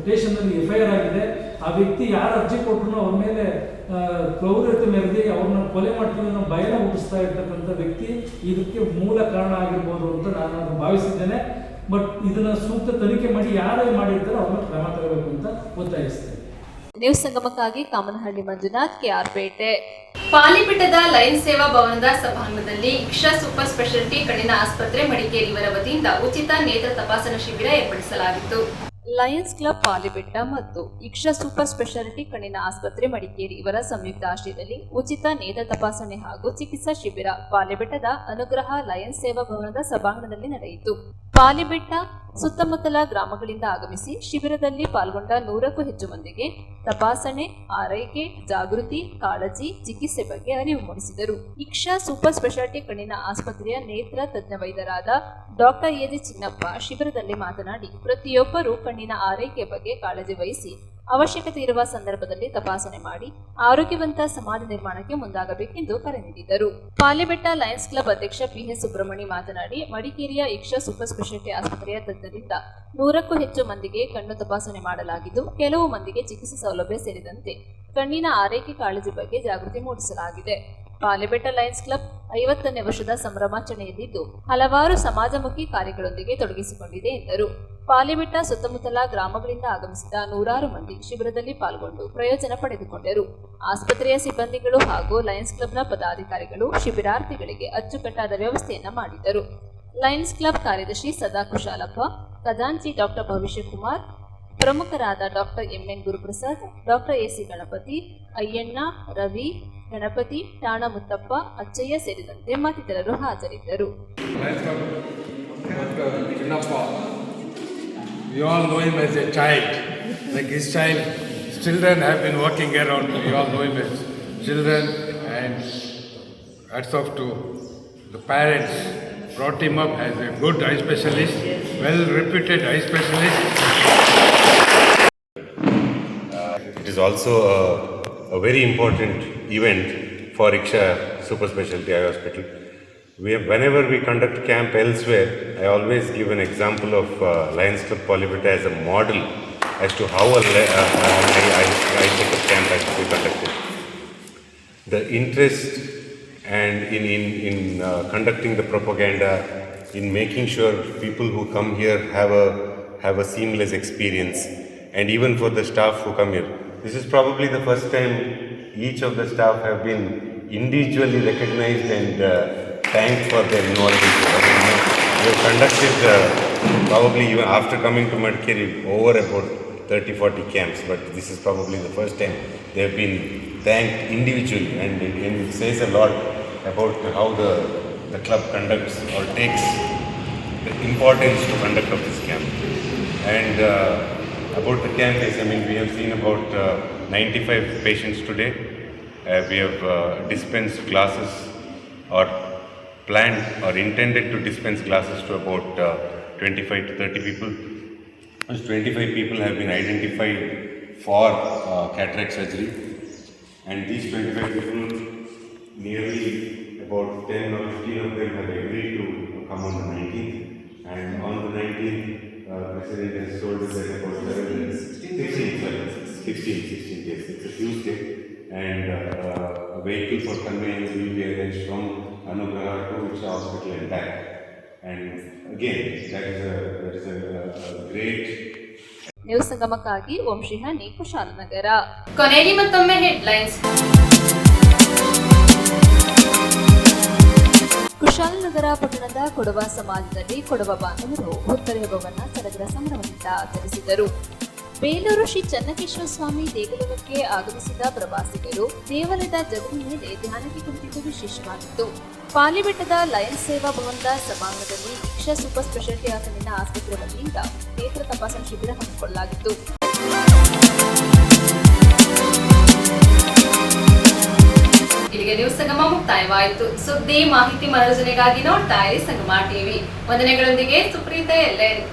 ಸ್ಟೇಷನ್ನಲ್ಲಿ FIR ಆಗಿದೆ. ಆ ವ್ಯಕ್ತಿ ಯಾರು ಅರ್ಜಿ ಕೊಟ್ಟರು ಅವ್ರ ಮೇಲೆ ಕ್ರೌರ್ಯತೆ ಮೆರೆದಿ ಅವ್ರನ್ನ ಕೊಲೆ ಮಾಡ್ತೀವಿ ಅನ್ನೋ ಭಯನ ಹುಟ್ಟಿಸ್ತಾ ಇರ್ತಕ್ಕಂಥ ವ್ಯಕ್ತಿ ಇದಕ್ಕೆ ಮೂಲ ಕಾರಣ ಆಗಿರ್ಬೋದು ಅಂತ ನಾನು ಭಾವಿಸಿದ್ದೇನೆ. ಬಟ್ ಇದನ್ನ ಸೂಕ್ತ ತನಿಖೆ ಮಾಡಿ ಯಾರೇ ಮಾಡಿರ್ತಾರೋ ಅವ್ರನ್ನ ಕ್ರಮ ತಗೋಬೇಕು ಅಂತ ಒತ್ತಾಯಿಸ್ತೇನೆ. ನ್ಯೂಸ್ ಸಂಗಮಕ್ಕಾಗಿ ಕಾಮನಹಳ್ಳಿ ಮಂಜುನಾಥ್, KR ಪೇಟೆ. ಪಾಲಿಬೆಟ್ಟದ ಲಯನ್ ಸೇವಾ ಭವನದ ಸಭಾಂಗಣದಲ್ಲಿ ಇಕ್ಷಾ ಸೂಪರ್ ಸ್ಪೆಷಾಲಿಟಿ ಕಣ್ಣಿನ ಆಸ್ಪತ್ರೆ ಮಡಿಕೇರಿ ಇವರ ವತಿಯಿಂದ ಉಚಿತ ನೇತ್ರ ತಪಾಸಣಾ ಶಿಬಿರ ಏರ್ಪಡಿಸಲಾಗಿತ್ತು. ಲಯನ್ಸ್ ಕ್ಲಬ್ ಪಾಲಿಬೆಟ್ಟ ಮತ್ತು ಇಕ್ಷಾ ಸೂಪರ್ ಸ್ಪೆಷಾಲಿಟಿ ಕಣ್ಣಿನ ಆಸ್ಪತ್ರೆ ಮಡಿಕೇರಿ ಇವರ ಸಂಯುಕ್ತ ಆಶ್ರಯದಲ್ಲಿ ಉಚಿತ ನೇತ್ರ ತಪಾಸಣೆ ಹಾಗೂ ಚಿಕಿತ್ಸಾ ಶಿಬಿರ ಪಾಲಿಬೆಟ್ಟದ ಅನುಗ್ರಹ ಲಯನ್ಸ್ ಸೇವಾ ಭವನದ ಸಭಾಂಗಣದಲ್ಲಿ ನಡೆಯಿತು. ಪಾಲಿಬೆಟ್ಟ ಸುತ್ತಮುತ್ತಲ ಗ್ರಾಮಗಳಿಂದ ಆಗಮಿಸಿ ಶಿಬಿರದಲ್ಲಿ ಪಾಲ್ಗೊಂಡ 100ಕ್ಕೂ ಹೆಚ್ಚು ಮಂದಿಗೆ ತಪಾಸಣೆ, ಆರೈಕೆ, ಜಾಗೃತಿ, ಕಾಳಜಿ, ಚಿಕಿತ್ಸೆ ಬಗ್ಗೆ ಅರಿವು ಮೂಡಿಸಿದರು. ಇಕ್ಷಾ ಸೂಪರ್ ಸ್ಪೆಷಾಲಿಟಿ ಕಣ್ಣಿನ ಆಸ್ಪತ್ರೆಯ ನೇತ್ರ ತಜ್ಞ ವೈದ್ಯರಾದ ಡಾಕ್ಟರ್ ಎಜಿ ಚಿನ್ನಪ್ಪ ಶಿಬಿರದಲ್ಲಿ ಮಾತನಾಡಿ ಪ್ರತಿಯೊಬ್ಬರೂ ಕಣ್ಣಿನ ಆರೈಕೆ ಬಗ್ಗೆ ಕಾಳಜಿ ವಹಿಸಿ ಅವಶ್ಯಕತೆ ಇರುವ ಸಂದರ್ಭದಲ್ಲಿ ತಪಾಸಣೆ ಮಾಡಿ ಆರೋಗ್ಯವಂತ ಸಮಾಜ ನಿರ್ಮಾಣಕ್ಕೆ ಮುಂದಾಗಬೇಕೆಂದು ಕರೆ ನೀಡಿದರು. ಪಾಲಿಬೆಟ್ಟ ಲಯನ್ಸ್ ಕ್ಲಬ್ ಅಧ್ಯಕ್ಷ ಪಿಎಸ್ ಸುಬ್ರಹ್ಮಣಿ ಮಾತನಾಡಿ, ಮಡಿಕೇರಿಯ ಇಕ್ಷಾ ಸೂಪರ್ ಸ್ಪೆಷಾಲಿಟಿ ಆಸ್ಪತ್ರೆಯ ತಜ್ಞರಿಂದ 100ಕ್ಕೂ ಹೆಚ್ಚು ಮಂದಿಗೆ ಕಣ್ಣು ತಪಾಸಣೆ ಮಾಡಲಾಗಿದ್ದು, ಕೆಲವು ಮಂದಿಗೆ ಚಿಕಿತ್ಸೆ ಸೌಲಭ್ಯ ಸೇರಿದಂತೆ ಕಣ್ಣಿನ ಆರೈಕೆ ಕಾಳಜಿ ಬಗ್ಗೆ ಜಾಗೃತಿ ಮೂಡಿಸಲಾಗಿದೆ. ಪಾಲಿಬೆಟ್ಟ ಲಯನ್ಸ್ ಕ್ಲಬ್ 50ನೇ ವರ್ಷದ ಸಂಭ್ರಮಾಚರಣೆಯಲ್ಲಿದ್ದು ಹಲವಾರು ಸಮಾಜಮುಖಿ ಕಾರ್ಯಗಳೊಂದಿಗೆ ತೊಡಗಿಸಿಕೊಂಡಿದೆ ಎಂದರು. ಪಾಲಿಬೆಟ್ಟ ಸುತ್ತಮುತ್ತಲ ಗ್ರಾಮಗಳಿಂದ ಆಗಮಿಸಿದ ನೂರಾರು ಮಂದಿ ಶಿಬಿರದಲ್ಲಿ ಪಾಲ್ಗೊಂಡು ಪ್ರಯೋಜನ ಪಡೆದುಕೊಂಡರು. ಆಸ್ಪತ್ರೆಯ ಸಿಬ್ಬಂದಿಗಳು ಹಾಗೂ ಲಯನ್ಸ್ ಕ್ಲಬ್ನ ಪದಾಧಿಕಾರಿಗಳು ಶಿಬಿರಾರ್ಥಿಗಳಿಗೆ ಅಚ್ಚುಕಟ್ಟಾದ ವ್ಯವಸ್ಥೆಯನ್ನ ಮಾಡಿದ್ದರು. ಲಯನ್ಸ್ ಕ್ಲಬ್ ಕಾರ್ಯದರ್ಶಿ ಸದಾ ಕುಶಾಲಪ್ಪ, ಖಜಾಂಚಿ ಡಾಕ್ಟರ್ ಭವಿಷ್ಯಕುಮಾರ್, ಪ್ರಮುಖರಾದ doctor MN Guruprasad, doctor AC Ganapati, Ayyanna, Ravi, Ganapati, Thana Muthappa, Achayya ಸೇರಿದಂತೆ ಮತ್ತಿತರರು ಹಾಜರಿದ್ದರು. You all know him as a child, like his child. Children have been working around. You all know him as children, and hats off to the parents. Brought him up as a good eye specialist, well-reputed eye specialist. It is also a very important event for Iksha Super Specialty Eye Hospital. Whenever we conduct camp elsewhere, I always give an example of Lions Club Polybeta as a model as to how eye checkup camp has to be conducted. The interest and in conducting the propaganda, in making sure people who come here have a seamless experience, and even for the staff who come here. This is probably the first time each of the staff have been individually recognized and thanked for their involvement. We have conducted probably even after coming to Madikeri over about 30-40 camps, but this is probably the first time they have been thanked individually, and it says a lot about how the club conducts or takes the importance to conduct of this camp. And about the camp, yes, I mean, we have seen about 95 patients today. We have dispensed glasses or planned or intended to dispense glasses to about 25 to 30 people. Those 25 people have been identified for cataract surgery, and these 25 people, nearly about 10 or 15 of them have agreed to come on the 19th, and on the 19th, President has told us that about 16th, yes, it's a Tuesday, and a vehicle for conveyance will be arranged from Anugraha to Iksha Hospital and back. And again, that is a great. News ಸಂಗಮಕ್ಕಾಗಿ ಓಂ ಶ್ರೀಹಾನಿ, ಕುಶಾಲನಗರ. ಕೊನೆಯಲ್ಲಿ ಮತ್ತೊಮ್ಮೆ ಹೆಡ್ಲೈನ್ಸ್. ಕುಶಾಲನಗರ ಪಟ್ಟಣದ ಕೊಡವ ಸಮಾಜದಲ್ಲಿ ಕೊಡವ ಬಾಂಧವರು ಹುತ್ತರಿ ಹಬ್ಬವನ್ನು ಸಡಗರ ಸಂಭ್ರಮದಿಂದ ಆಚರಿಸಿದರು. ಬೇಲೂರು ಶ್ರೀ ಚನ್ನಕೇಶ್ವರ ಸ್ವಾಮಿ ದೇಗುಲಕ್ಕೆ ಆಗಮಿಸಿದ ಪ್ರವಾಸಿಗರು ದೇವಾಲಯದ ಜಗಲಿ ಮೇಲೆ ಧ್ಯಾನಕ್ಕೆ ಕುಳಿತಿದ್ದು ವಿಶೇಷವಾಗಿತ್ತು. ಪಾಲಿಬೆಟ್ಟದ ಲಯನ್ಸ್ ಸೇವಾ ಭವನದ ಸಭಾಂಗಣದಲ್ಲಿ ಇಕ್ಷಾ ಸೂಪರ್ ಸ್ಪೆಷಾಲಿಟಿ ಹಾಸನಿನ ಆಸ್ಪತ್ರೆ ವತಿಯಿಂದ ನೇತ್ರ ತಪಾಸಣಾ ಶಿಬಿರ ಹಮ್ಮಿಕೊಳ್ಳಲಾಗಿತ್ತು. ಇಲ್ಲಿಗೆ ನ್ಯೂಸ್ ಸಂಗಮ ಮುಕ್ತಾಯವಾಯಿತು. ಸುದ್ದಿ, ಮಾಹಿತಿ, ಮನೋರಂಜನೆಗಾಗಿ ನೋಡ್ತಾ ಇರಿ ಸಂಗಮ ಟಿವಿ. ವಂದನೆಗಳೊಂದಿಗೆ ಸುಪ್ರೀತಾ ಎಲ್ಎನ್.